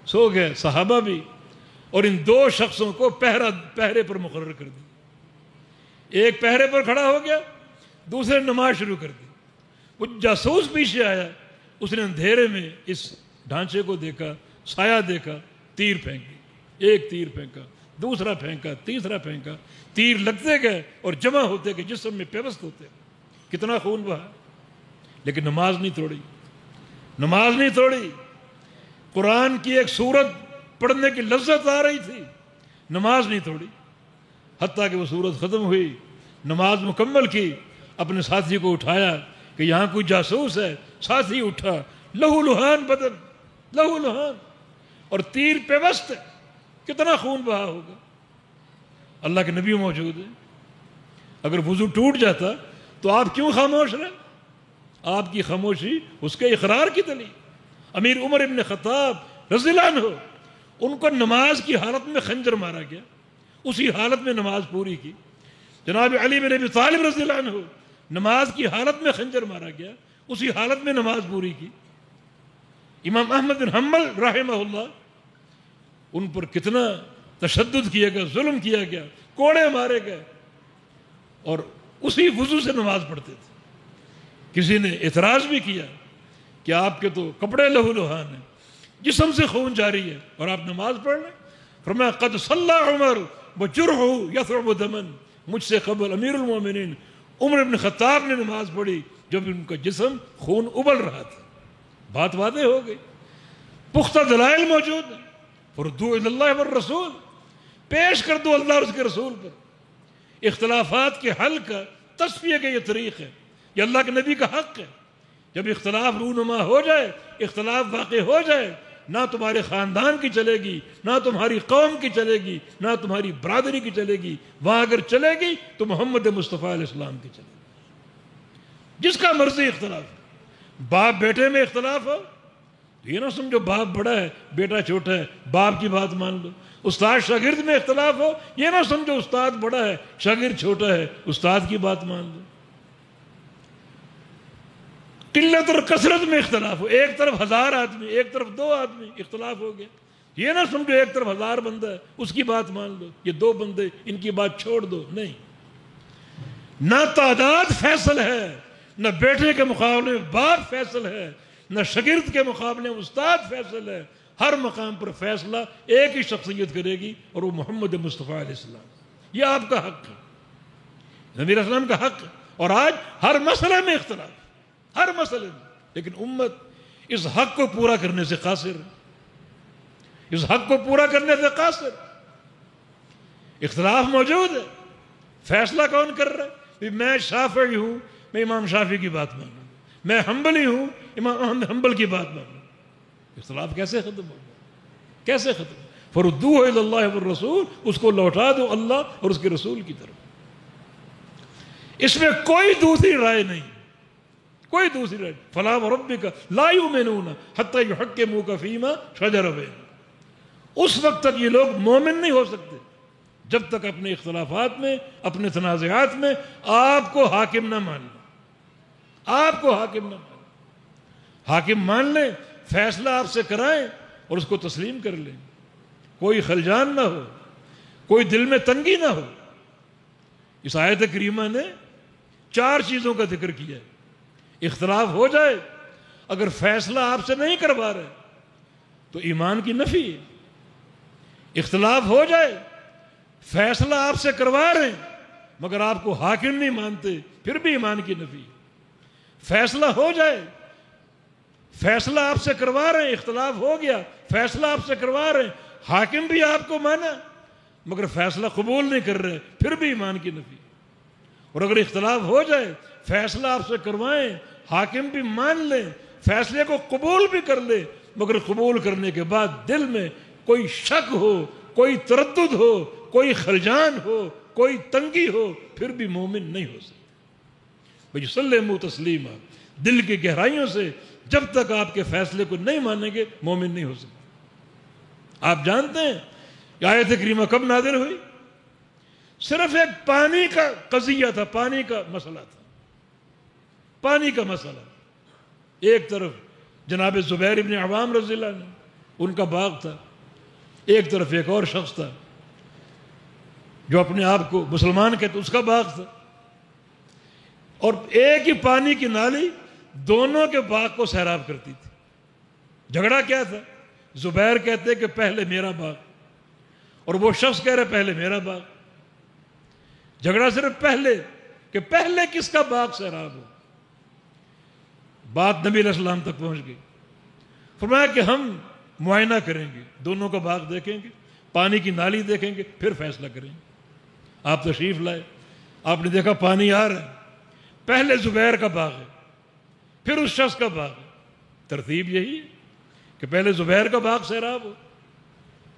سو گئے، صحابہ بھی، اور ان دو شخصوں کو پہرے پر مقرر کر دیا. ایک پہرے پر کھڑا ہو گیا، دوسرے نماز شروع کر دی. وہ جاسوس پیچھے آیا، اس نے اندھیرے میں اس ڈھانچے کو دیکھا، سایہ دیکھا، تیر پھینکی. ایک تیر پھینکا، دوسرا پھینکا، تیسرا پھینکا. تیر لگتے گئے اور جمع ہوتے گئے، جسم میں پیوست ہوتے. کتنا خون بہا، لیکن نماز نہیں توڑی. نماز نہیں توڑی. قرآن کی ایک سورت پڑھنے کی لذت آ رہی تھی، نماز نہیں توڑی. حتیٰ کہ وہ سورت ختم ہوئی، نماز مکمل کی، اپنے ساتھی کو اٹھایا کہ یہاں کوئی جاسوس ہے. ساتھی اٹھا، لہو لہان بدن، لہو لہان، اور تیر پیوست ہے. کتنا خون بہا ہوگا. اللہ کے نبی موجود ہے. اگر وضو ٹوٹ جاتا تو آپ کیوں خاموش رہے؟ آپ کی خاموشی اس کے اقرار کی دلیل. امیر عمر ابن خطاب رضی اللہ عنہ، ان کو نماز کی حالت میں خنجر مارا گیا، اسی حالت میں نماز پوری کی. جناب علی بن ابی طالب رضی اللہ عنہ، نماز کی حالت میں خنجر مارا گیا، اسی حالت میں نماز پوری کی. امام احمد بن حنبل رحمہ اللہ، ان پر کتنا تشدد کیا گیا، ظلم کیا گیا، کوڑے مارے گئے، اور اسی وضو سے نماز پڑھتے تھے. کسی نے اعتراض بھی کیا کہ آپ کے تو کپڑے لہو لہان ہیں، جسم سے خون جاری ہے، اور آپ نماز پڑھ رہے. فرمایا قد صلی عمر وجرحہ یثرب دما. مجھ سے قبل امیر المومنین عمر بن خطاب نے نماز پڑھی جب ان کا جسم خون ابل رہا تھا. بات واضح ہو گئی، پختہ دلائل موجود ہیں. فردوا الی اللہ والرسول، پیش کر دو اللہ اور اس کے رسول پر. اختلافات کے حل کا تصفیہ کا یہ طریق ہے، یہ اللہ کے نبی کا حق ہے. جب اختلاف رونما ہو جائے، اختلاف واقع ہو جائے، نہ تمہارے خاندان کی چلے گی، نہ تمہاری قوم کی چلے گی، نہ تمہاری برادری کی چلے گی. وہاں اگر چلے گی تو محمد مصطفیٰ علیہ السلام کی چلے گی. جس کا مرضی اختلاف، باپ بیٹے میں اختلاف ہو، یہ نہ سمجھو باپ بڑا ہے بیٹا چھوٹا ہے، باپ کی بات مان لو. استاد شاگرد میں اختلاف ہو، یہ نہ سمجھو استاد بڑا ہے شاگرد چھوٹا ہے، استاد کی بات مان لو. قلت اور کثرت میں اختلاف ہو، ایک طرف 1000 آدمی ایک طرف 2 آدمی، اختلاف ہو گیا. یہ نہ سمجھو ایک طرف 1000 بندہ ہے اس کی بات مان لو، یہ 2 بندے ان کی بات چھوڑ دو. نہیں، نہ تعداد فیصل ہے، نہ بیٹے کے مقابلے میں باپ فیصل ہے، نہ شاگرد کے مقابلے میں استاد فیصل ہے. ہر مقام پر فیصلہ ایک ہی شخصیت کرے گی اور وہ محمد مصطفیٰ علیہ السلام. یہ آپ کا حق ہے، نبی علیہ السلام کا حق ہے. اور آج ہر مسئلے میں اختلاف، ہر مسئلے میں، لیکن امت اس حق کو پورا کرنے سے قاصر ہے، اس حق کو پورا کرنے سے قاصر. اختلاف موجود ہے، فیصلہ کون کر رہا ہے؟ میں شافعی ہوں، میں امام شافعی کی بات مانوں، میں حنبلی ہوں، امام احمد حنبل کی بات مانوں. اختلاف کیسے ختم ہوگا؟ کیسے ختم؟ فردوہ الی اللہ والرسول، اس کو لوٹا دو اللہ اور اس کے رسول کی طرف. اس میں کوئی دوسری رائے نہیں، کوئی دوسری رائے. فلا وربک لا یؤمنون حتی یحکموک فیما شجر بینہم. اس وقت تک یہ لوگ مومن نہیں ہو سکتے جب تک اپنے اختلافات میں، اپنے تنازعات میں آپ کو حاکم نہ مان لیں. آپ کو حاکم نہ مان لیں. حاکم مان لیں، فیصلہ آپ سے کرائیں اور اس کو تسلیم کر لیں. کوئی خلجان نہ ہو، کوئی دل میں تنگی نہ ہو. اس آیت کریمہ نے 4 چیزوں کا ذکر کیا ہے. اختلاف ہو جائے، اگر فیصلہ آپ سے نہیں کروا رہے تو ایمان کی نفی ہے. اختلاف ہو جائے، فیصلہ آپ سے کروا رہے ہیں مگر آپ کو حاکم نہیں مانتے، پھر بھی ایمان کی نفی. فیصلہ ہو جائے، فیصلہ آپ سے کروا رہے ہیں، اختلاف ہو گیا، فیصلہ آپ سے کروا رہے ہیں، حاکم بھی آپ کو مانا مگر فیصلہ قبول نہیں کر رہے، پھر بھی ایمان کی نفی. اور اگر اختلاف ہو جائے، فیصلہ آپ سے کروائیں، حاکم بھی مان لیں، فیصلے کو قبول بھی کر لے مگر قبول کرنے کے بعد دل میں کوئی شک ہو، کوئی تردد ہو، کوئی خلجان ہو، کوئی تنگی ہو، پھر بھی مومن نہیں ہو سکتا. وَيُسَلِّمُوا تَسْلِيمًا. دل کی گہرائیوں سے جب تک آپ کے فیصلے کو نہیں مانیں گے مومن نہیں ہو سکتا. آپ جانتے ہیں کہ آیت کریمہ کب نازل ہوئی؟ صرف ایک پانی کا قضیہ تھا، پانی کا مسئلہ تھا، پانی کا مسئلہ. ایک طرف جناب زبیر ابن عوام رضی اللہ عنہ، ان کا باغ تھا. ایک طرف ایک اور شخص تھا جو اپنے آپ کو مسلمان کہتے، اس کا باغ تھا. اور ایک ہی پانی کی نالی دونوں کے باغ کو سیراب کرتی تھی. جھگڑا کیا تھا؟ زبیر کہتے کہ پہلے میرا باغ، اور وہ شخص کہہ رہے پہلے میرا باغ. جھگڑا صرف پہلے کہ پہلے کس کا باغ سیراب ہو. بات نبی علیہ السلام تک پہنچ گئی. فرمایا کہ ہم معائنہ کریں گے، دونوں کا باغ دیکھیں گے، پانی کی نالی دیکھیں گے، پھر فیصلہ کریں گے. آپ تشریف لائے، آپ نے دیکھا پانی آ رہا ہے، پہلے زبیر کا باغ ہے پھر اس شخص کا باغ ہے. ترتیب یہی ہے کہ پہلے زبیر کا باغ سیراب ہو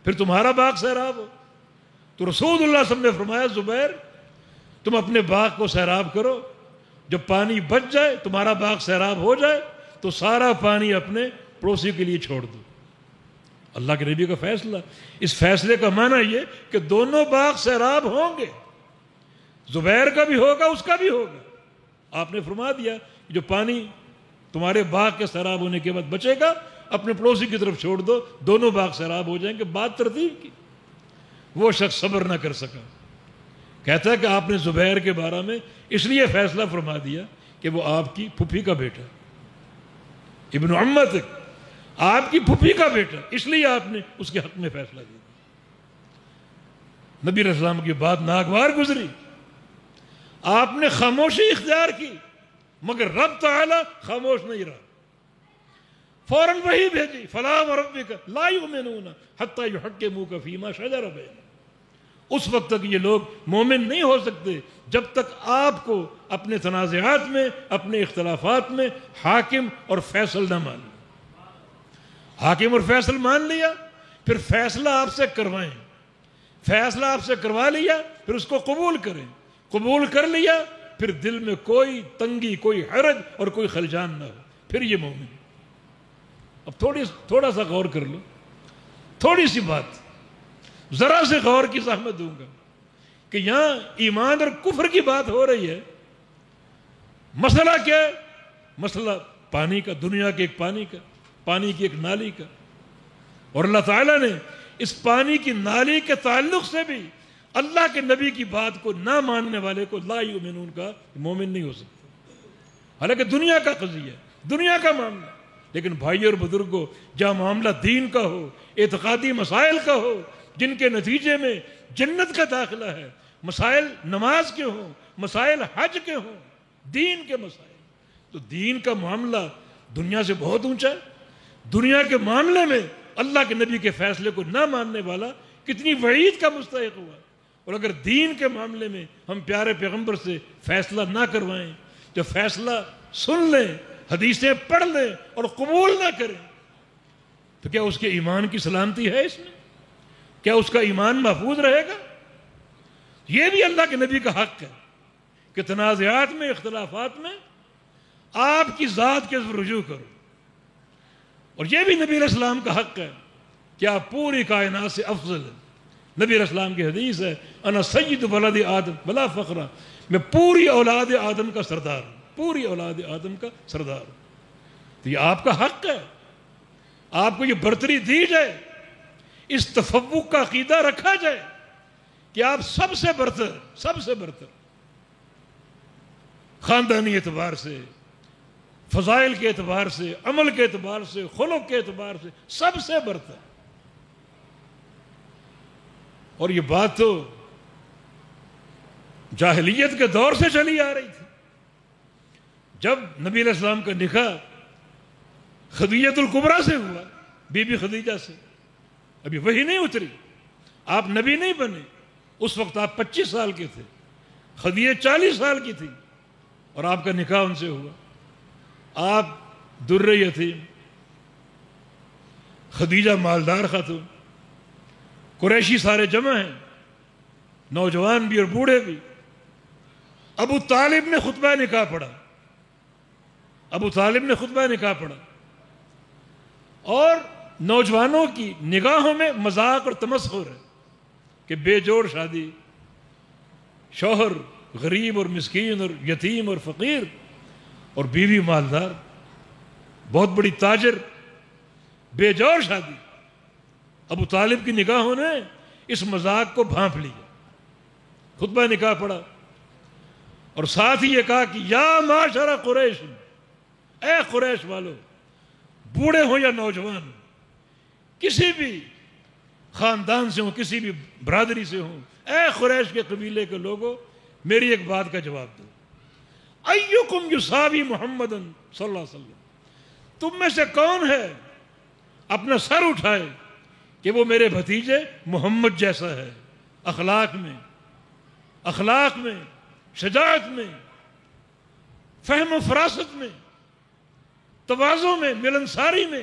پھر تمہارا باغ سیراب ہو. تو رسول اللہ صلی اللہ علیہ وسلم نے فرمایا زبیر تم اپنے باغ کو سیراب کرو، جب پانی بچ جائے، تمہارا باغ سیراب ہو جائے تو سارا پانی اپنے پڑوسی کے لیے چھوڑ دو. اللہ کے نبی کا فیصلہ. اس فیصلے کا معنی یہ کہ دونوں باغ سیراب ہوں گے، زبیر کا بھی ہوگا اس کا بھی ہوگا. آپ نے فرما دیا جو پانی تمہارے باغ کے سیراب ہونے کے بعد بچے گا اپنے پڑوسی کی طرف چھوڑ دو، دونوں باغ سیراب ہو جائیں گے. بات ترتیب کی. وہ شخص صبر نہ کر سکا، کہتا ہے کہ آپ نے زبیر کے بارے میں اس لیے فیصلہ فرما دیا کہ وہ آپ کی پھوپھی کا بیٹا، ابن عمتک، آپ کی پھوپھی کا بیٹا، اس لیے آپ نے اس کے حق میں فیصلہ دیا. نبی علیہ السلام کی بات ناگوار گزری، آپ نے خاموشی اختیار کی مگر رب تعالی خاموش نہیں رہا. فوراً وحی بھیجی، فلا وربک لا یؤمنون حتی یحکموک فیما شجر بینہم. اس وقت تک یہ لوگ مومن نہیں ہو سکتے جب تک آپ کو اپنے تنازعات میں، اپنے اختلافات میں حاکم اور فیصل نہ مان لیں. حاکم اور فیصل مان لیا، پھر فیصلہ آپ سے کروائیں. فیصلہ آپ سے کروا لیا پھر اس کو قبول کریں. قبول کر لیا پھر دل میں کوئی تنگی، کوئی حرج اور کوئی خلجان نہ ہو، پھر یہ مومن. اب تھوڑا سا غور کر لو، تھوڑی سی بات، ذرا سے غور کی زحمت دوں گا کہ یہاں ایمان اور کفر کی بات ہو رہی ہے. مسئلہ کیا ہے؟ مسئلہ پانی کا، دنیا کے ایک پانی کا، پانی کی ایک نالی کا. اور اللہ تعالیٰ نے اس پانی کی نالی کے تعلق سے بھی اللہ کے نبی کی بات کو نہ ماننے والے کو لا یؤمنون کا مومن نہیں ہو سکتا. حالانکہ دنیا کا قضیہ، دنیا کا معاملہ، لیکن بھائی اور بزرگوں، جہاں معاملہ دین کا ہو، اعتقادی مسائل کا ہو، جن کے نتیجے میں جنت کا داخلہ ہے، مسائل نماز کے ہوں، مسائل حج کے ہوں، دین کے مسائل، تو دین کا معاملہ دنیا سے بہت اونچا ہے. دنیا کے معاملے میں اللہ کے نبی کے فیصلے کو نہ ماننے والا کتنی وعید کا مستحق ہوا. اور اگر دین کے معاملے میں ہم پیارے پیغمبر سے فیصلہ نہ کروائیں، جو فیصلہ سن لیں، حدیثیں پڑھ لیں اور قبول نہ کریں، تو کیا اس کے ایمان کی سلامتی ہے اس میں؟ کیا اس کا ایمان محفوظ رہے گا؟ یہ بھی اللہ کے نبی کا حق ہے کہ تنازعات میں، اختلافات میں آپ کی ذات کے رجوع کرو. اور یہ بھی نبی علیہ السلام کا حق ہے کہ آپ پوری کائنات سے افضل ہیں. نبی علیہ السلام کی حدیث ہے، انا سید ولد آدم بلا فخرا، میں پوری اولاد آدم کا سردار ہوں، پوری اولاد آدم کا سردار ہوں. تو یہ آپ کا حق ہے، آپ کو یہ برتری دی جائے، اس تفوق کا عقیدہ رکھا جائے کہ آپ سب سے برتر خاندانی اعتبار سے، فضائل کے اعتبار سے، عمل کے اعتبار سے، خلق کے اعتبار سے سب سے برتر. اور یہ بات تو جاہلیت کے دور سے چلی آ رہی تھی. جب نبی علیہ السلام کا نکاح خدیجہ الکبریٰ سے ہوا، بی بی خدیجہ سے، ابھی وحی نہیں اتری، آپ نبی نہیں بنے، اس وقت آپ 25 سال کے تھے، خدیجہ 40 سال کی تھی، اور آپ کا نکاح ان سے ہوا. آپ در یتیم، خدیجہ مالدار خاتون، قریشی سارے جمع ہیں، نوجوان بھی اور بوڑھے بھی. ابو طالب نے خطبہ نکاح پڑھا، اور نوجوانوں کی نگاہوں میں مذاق اور تمسخر ہے کہ بے جوڑ شادی، شوہر غریب اور مسکین اور یتیم اور فقیر، اور بیوی مالدار، بہت بڑی تاجر، بے جوڑ شادی. ابو طالب کی نگاہوں نے اس مذاق کو بھانپ لیا، خطبہ نکاح پڑھا، اور ساتھ ہی یہ کہا کہ یا معاشر قریش، اے قریش والو، بوڑھے ہوں یا نوجوان، کسی بھی خاندان سے ہوں، کسی بھی برادری سے ہوں، اے قریش کے قبیلے کے لوگوں، میری ایک بات کا جواب دو. ایکم یساوی محمد صلی اللہ علیہ وسلم، تم میں سے کون ہے اپنا سر اٹھائے کہ وہ میرے بھتیجے محمد جیسا ہے، اخلاق میں، شجاعت میں، فہم و فراست میں، تواضع میں، ملنساری میں،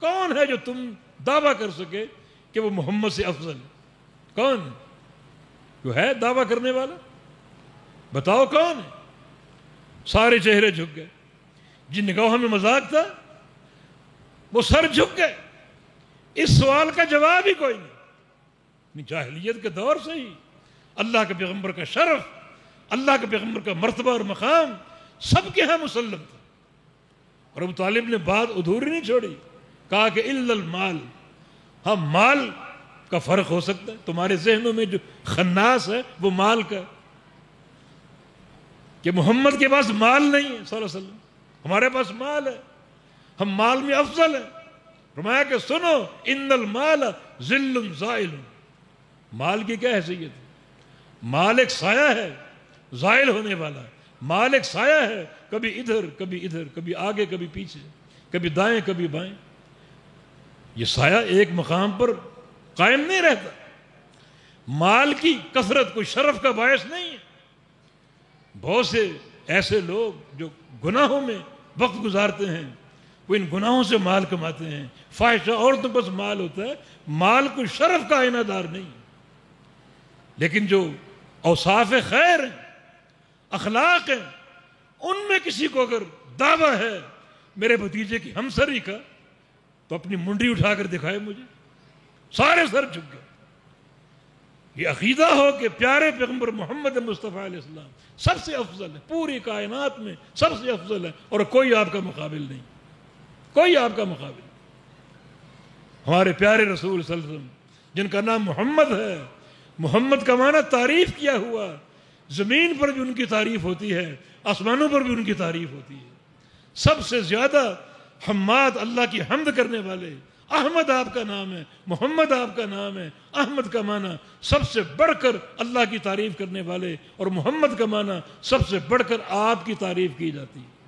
کون ہے جو تم دعویٰ کر سکے کہ وہ محمد سے افضل ہے؟ کون ہے جو ہے دعویٰ کرنے والا؟ بتاؤ کون ہے؟ سارے چہرے جھک گئے، جن نگاہوں میں مذاق تھا وہ سر جھک گئے. اس سوال کا جواب ہی کوئی نہیں. جاہلیت کے دور سے ہی اللہ کے پیغمبر کا شرف، اللہ کے پیغمبر کا مرتبہ اور مقام سب کے ہاں مسلم تھا. اور ابو طالب نے بات ادھوری نہیں چھوڑی، کہا کہ الا المال، ہاں مال کا فرق ہو سکتا ہے، تمہارے ذہنوں میں جو خناس ہے وہ مال کا، کہ محمد کے پاس مال نہیں ہے صلی اللہ علیہ وسلم، ہمارے پاس مال ہے، ہم مال میں افضل ہیں. فرمایا کہ سنو، ان المال ظل زائل، مال کی کیا حیثیت ہے؟ مال ایک سایہ ہے، زائل ہونے والا. مال ایک سایہ ہے، کبھی ادھر کبھی ادھر، کبھی آگے کبھی پیچھے، کبھی دائیں کبھی بائیں. یہ سایہ ایک مقام پر قائم نہیں رہتا. مال کی کثرت کوئی شرف کا باعث نہیں ہے. بہت سے ایسے لوگ جو گناہوں میں وقت گزارتے ہیں، وہ ان گناہوں سے مال کماتے ہیں. فاحشہ عورتوں پر مال ہوتا ہے، مال کوئی شرف کا آئینہ دار نہیں. لیکن جو اوصاف خیر ہیں، اخلاق ہیں، ان میں کسی کو اگر دعویٰ ہے میرے بھتیجے کی ہمسری کا، تو اپنی منڈی اٹھا کر دکھائے مجھے، سارے سر جھک گئے۔ یہ عقیدہ ہو کہ پیارے پیغمبر محمد مصطفیٰ علیہ السلام سب سے افضل ہے، پوری کائنات میں سب سے افضل ہے، اور کوئی آپ کا مقابل نہیں، کوئی آپ کا مقابل نہیں۔ ہمارے پیارے رسول صلی اللہ علیہ وسلم جن کا نام محمد ہے، محمد کا معنی تعریف کیا ہوا، زمین پر بھی ان کی تعریف ہوتی ہے، آسمانوں پر بھی ان کی تعریف ہوتی ہے۔ سب سے زیادہ حماد، اللہ کی حمد کرنے والے، احمد آپ کا نام ہے، محمد آپ کا نام ہے، احمد کا معنی سب سے بڑھ کر اللہ کی تعریف کرنے والے، اور محمد کا معنی سب سے بڑھ کر آپ کی تعریف کی جاتی ہے۔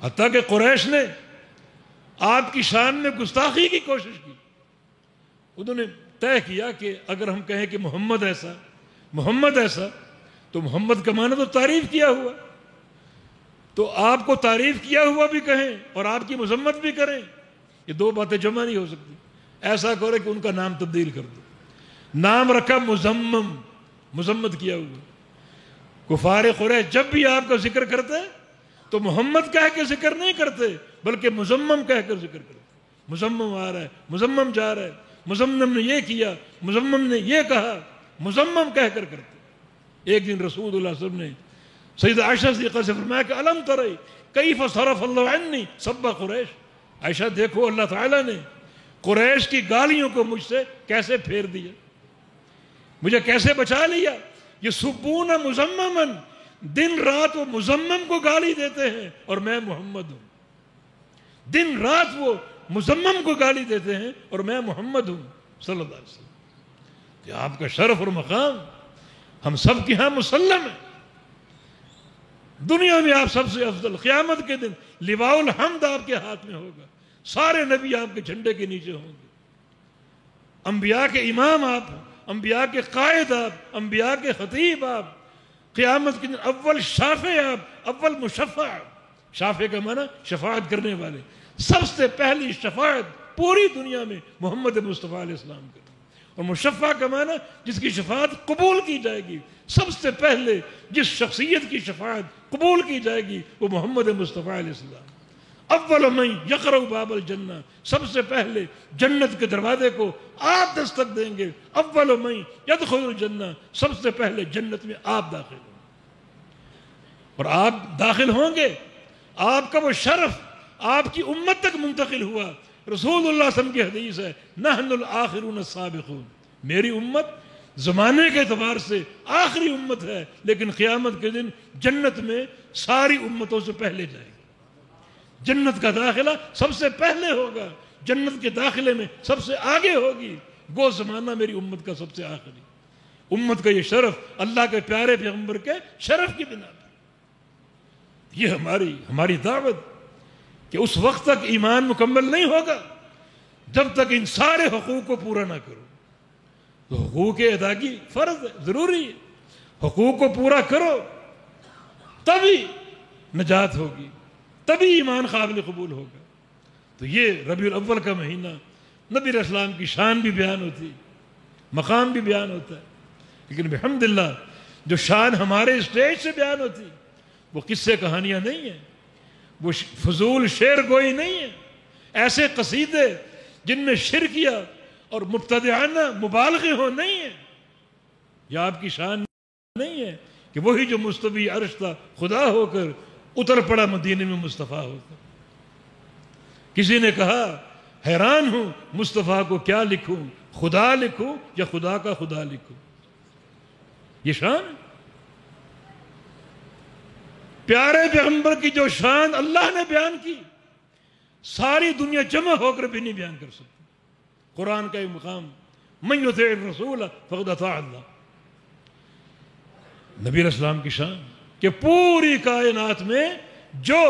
حتیٰ کہ قریش نے آپ کی شان میں گستاخی کی کوشش کی، انہوں نے طے کیا کہ اگر ہم کہیں کہ محمد ایسا تو محمد کا معنی تو تعریف کیا ہوا، تو آپ کو تعریف کیا ہوا بھی کہیں اور آپ کی مذمت بھی کریں، یہ دو باتیں جمع نہیں ہو سکتی۔ ایسا کرے کہ ان کا نام تبدیل کر دو، نام رکھا مذمم، مذمت کیا ہوا۔ کفار قریش جب بھی آپ کا ذکر کرتے تو محمد کہہ کے ذکر نہیں کرتے، بلکہ مذمم کہہ کر ذکر کرتے۔ مذمم آ رہا ہے، مذمم جا رہا ہے، مذمم نے یہ کیا، مذمم نے یہ کہا، مذمم کہہ کر کرتے۔ ایک دن رسول اللہ صلی اللہ علیہ وسلم نے سیدہ عائشہ صدیقہ سے فرمایا کہ الم ترى کیف صرف اللہ عنی سب قریش، عائشہ دیکھو اللہ تعالیٰ نے قریش کی گالیوں کو مجھ سے کیسے پھیر دیا، مجھے کیسے بچا لیا۔ یہ سبون مذممن، دن رات وہ مذمم کو گالی دیتے ہیں اور میں محمد ہوں، دن رات وہ مذمم کو گالی دیتے ہیں اور میں محمد ہوں صلی اللہ علیہ وسلم۔ کہ آپ کا شرف اور مقام ہم سب کے ہاں مسلم ہے، دنیا میں آپ سب سے افضل، قیامت کے دن لواء الحمد آپ کے ہاتھ میں ہوگا، سارے نبی آپ کے جھنڈے کے نیچے ہوں گے، انبیاء کے امام آپ، انبیاء کے قائد آپ، انبیاء کے خطیب آپ، قیامت کے دن اول شافع آپ، اول مشفع آپ۔ شافع کا معنی شفاعت کرنے والے، سب سے پہلی شفاعت پوری دنیا میں محمد مصطفیٰ علیہ السلام کی، اور مشفع کا معنی جس کی شفاعت قبول کی جائے گی، سب سے پہلے جس شخصیت کی شفاعت قبول کی جائے گی وہ محمد مصطفیٰ علیہ السلام۔ اول من یقرع باب الجنہ، سب سے پہلے جنت کے دروازے کو آپ دستک دیں گے، اول من یدخل الجنہ، سب سے پہلے جنت میں آپ داخل ہوں گے، اور آپ داخل ہوں گے، آپ کا وہ شرف آپ کی امت تک منتقل ہوا۔ رسول اللہ صلی اللہ علیہ وسلم کی حدیث ہے نحن الآخرون السابقون، میری امت زمانے کے اعتبار سے آخری امت ہے، لیکن قیامت کے دن جنت میں ساری امتوں سے پہلے جائے گی، جنت کا داخلہ سب سے پہلے ہوگا، جنت کے داخلے میں سب سے آگے ہوگی، وہ زمانہ میری امت کا سب سے آخری۔ امت کا یہ شرف اللہ کے پیارے پیغمبر کے شرف کی بنا پر، یہ ہماری دعوت کہ اس وقت تک ایمان مکمل نہیں ہوگا جب تک ان سارے حقوق کو پورا نہ کرو۔ تو حقوق ادائیگی فرض ہے، ضروری ہے، حقوق کو پورا کرو تبھی نجات ہوگی، تبھی ایمان قابل قبول ہوگا۔ تو یہ ربیع الاول کا مہینہ نبی علیہ السلام کی شان بھی بیان ہوتی، مقام بھی بیان ہوتا ہے، لیکن بحمدللہ جو شان ہمارے اسٹیج سے بیان ہوتی وہ قصے کہانیاں نہیں ہیں، وہ فضول شعر گوئی نہیں ہے، ایسے قصیدے جن میں شرکیہ اور مبتدعانہ مبالغے ہو نہیں ہیں، یہ آپ کی شان نہیں ہے کہ وہی جو مستوی عرش تھا خدا ہو کر اتر پڑا مدینے میں مصطفیٰ ہو کر۔ کسی نے کہا حیران ہوں مصطفیٰ کو کیا لکھوں، خدا لکھوں یا خدا کا خدا لکھوں، یہ شان ہے۔ پیارے پیغمبر کی جو شان اللہ نے بیان کی ساری دنیا جمع ہو کر بھی نہیں بیان کر سکتی۔ قرآن کا ایک مقام من یطع الرسول فقد اطاع اللہ، نبی علیہ السلام کی شان کہ پوری کائنات میں جو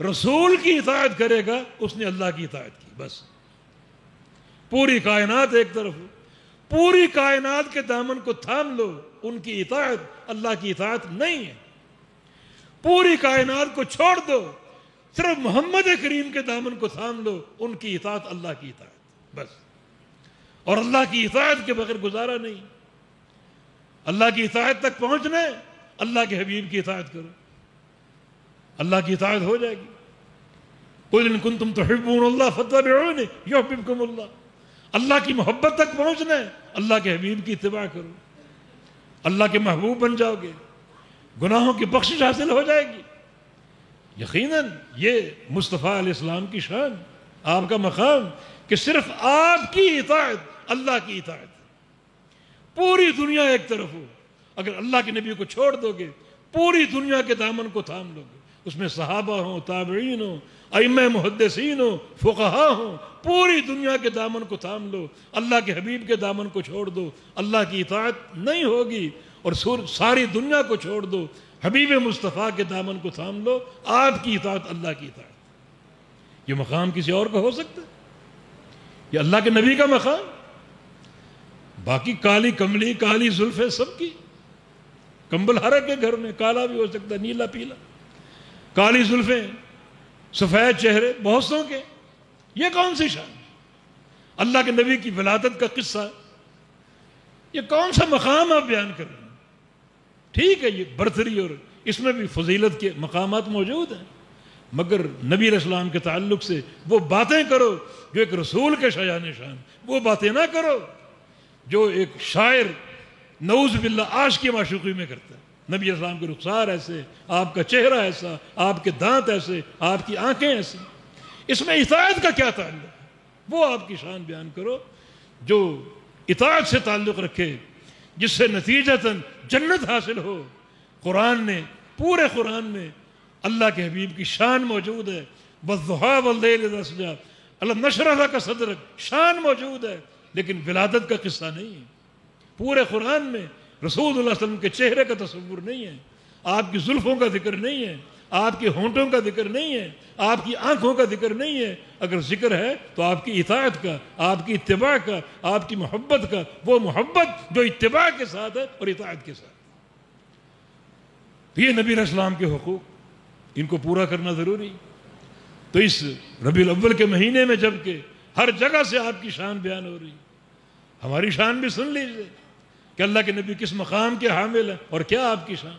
رسول کی اطاعت کرے گا اس نے اللہ کی اطاعت کی، بس پوری کائنات ایک طرف، پوری کائنات کے دامن کو تھام لو، ان کی اطاعت اللہ کی اطاعت نہیں ہے۔ پوری کائنات کو چھوڑ دو، صرف محمد کریم کے دامن کو تھام لو، ان کی اطاعت اللہ کی اطاعت بس، اور اللہ کی اطاعت کے بغیر گزارا نہیں۔ اللہ کی اطاعت تک پہنچنا ہے، اللہ کے حبیب کی اطاعت کرو، اللہ کی اطاعت ہو جائے گی۔ قل ان کنتم تحبون اللہ فاتبعونی یحببکم اللہ۔ اللہ کی محبت تک پہنچنا ہے، اللہ کے حبیب کی اتباع کرو، اللہ کے محبوب بن جاؤ گے، گناہوں کی بخشش حاصل ہو جائے گی۔ یقیناً یہ مصطفیٰ علیہ السلام کی شان، آپ کا مقام کہ صرف آپ کی اطاعت اللہ کی اطاعت۔ پوری دنیا ایک طرف ہو، اگر اللہ کے نبی کو چھوڑ دو گے پوری دنیا کے دامن کو تھام لو گے، اس میں صحابہ ہوں، تابعین ہوں، ائمہ محدثین ہوں، فقہا ہوں، پوری دنیا کے دامن کو تھام لو، اللہ کے حبیب کے دامن کو چھوڑ دو، اللہ کی اطاعت نہیں ہوگی۔ اور ساری دنیا کو چھوڑ دو، حبیب مصطفیٰ کے دامن کو تھام لو، آپ کی اطاعت اللہ کی اطاعت۔ یہ مقام کسی اور کا ہو سکتا ہے؟ یہ اللہ کے نبی کا مقام۔ باقی کالی کملی، کالی زلفیں سب کی، کمبل ہر ایک کے گھر میں کالا بھی ہو سکتا ہے، نیلا پیلا، کالی زلفیں، سفید چہرے بہتوں کے، یہ کون سی شان؟ اللہ کے نبی کی ولادت کا قصہ، یہ کون سا مقام آپ بیان کر رہے ہیں؟ ٹھیک ہے یہ برتری اور اس میں بھی فضیلت کے مقامات موجود ہیں، مگر نبی علیہ السلام کے تعلق سے وہ باتیں کرو جو ایک رسول کے شایان شان، وہ باتیں نہ کرو جو ایک شاعر نعوذ باللہ عاشقی معشوقی میں کرتا ہے۔ نبی علیہ السلام کے رخسار ایسے، آپ کا چہرہ ایسا، آپ کے دانت ایسے، آپ کی آنکھیں ایسی، اس میں اطاعت کا کیا تعلق ہے؟ وہ آپ کی شان بیان کرو جو اطاعت سے تعلق رکھے، جس سے نتیجتاً جنت حاصل ہو۔ قرآن نے، پورے قرآن میں اللہ کے حبیب کی شان موجود ہے، وَالضُّحَىٰ وَاللَّيْلِ إِذَا سَجَىٰ، اللہ نشرح لَكَ صدرک، شان موجود ہے، لیکن ولادت کا قصہ نہیں ہے۔ پورے قرآن میں رسول اللہ صلی اللہ علیہ وسلم کے چہرے کا تصور نہیں ہے، آپ کی زلفوں کا ذکر نہیں ہے، آپ کے ہونٹوں کا ذکر نہیں ہے، آپ کی آنکھوں کا ذکر نہیں ہے۔ اگر ذکر ہے تو آپ کی اطاعت کا، آپ کی اتباع کا، آپ کی محبت کا، وہ محبت جو اتباع کے ساتھ ہے اور اطاعت کے ساتھ۔ یہ نبی علیہ السلام کے حقوق، ان کو پورا کرنا ضروری۔ تو اس ربیع الاول کے مہینے میں جب کہ ہر جگہ سے آپ کی شان بیان ہو رہی، ہماری شان بھی سن لیجیے کہ اللہ کے نبی کس مقام کے حامل ہیں اور کیا آپ کی شان۔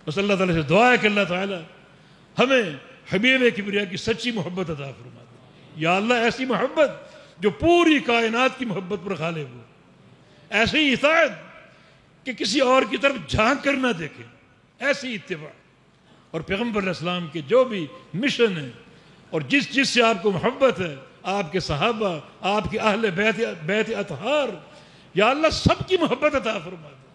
بس اللہ تعالیٰ سے دعا ہے کہ اللہ تعالیٰ ہمیں حبیب کبریا کی سچی محبت عطا فرما دے۔ یا اللہ ایسی محبت جو پوری کائنات کی محبت پر غالب ہو، ایسی اطاعت کہ کسی اور کی طرف جھانک کر نہ دیکھے، ایسی اتباع۔ اور پیغمبر علیہ السلام کے جو بھی مشن ہے اور جس سے آپ کو محبت ہے، آپ کے صحابہ، آپ کے اہل بیت اطہار، یا اللہ سب کی محبت عطا فرما دے،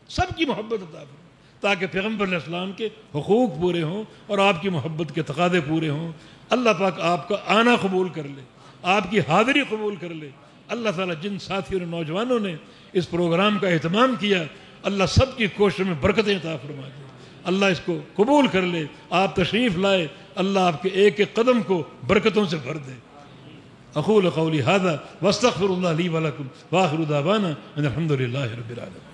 سب کی محبت عطا فرما، تاکہ پیغمبر علیہ السلام کے حقوق پورے ہوں اور آپ کی محبت کے تقاضے پورے ہوں۔ اللہ پاک آپ کا آنا قبول کر لے، آپ کی حاضری قبول کر لے۔ اللہ تعالیٰ جن ساتھیوں اور نوجوانوں نے اس پروگرام کا اہتمام کیا، اللہ سب کی کوششوں میں برکتیں عطا فرما دے، اللہ اس کو قبول کر لے۔ آپ تشریف لائے، اللہ آپ کے ایک ایک قدم کو برکتوں سے بھر دے۔ اقول قولی ھذا واستغفر اللہ لی ولکم وآخر دعوانا ان الحمد للہ رب العالمین۔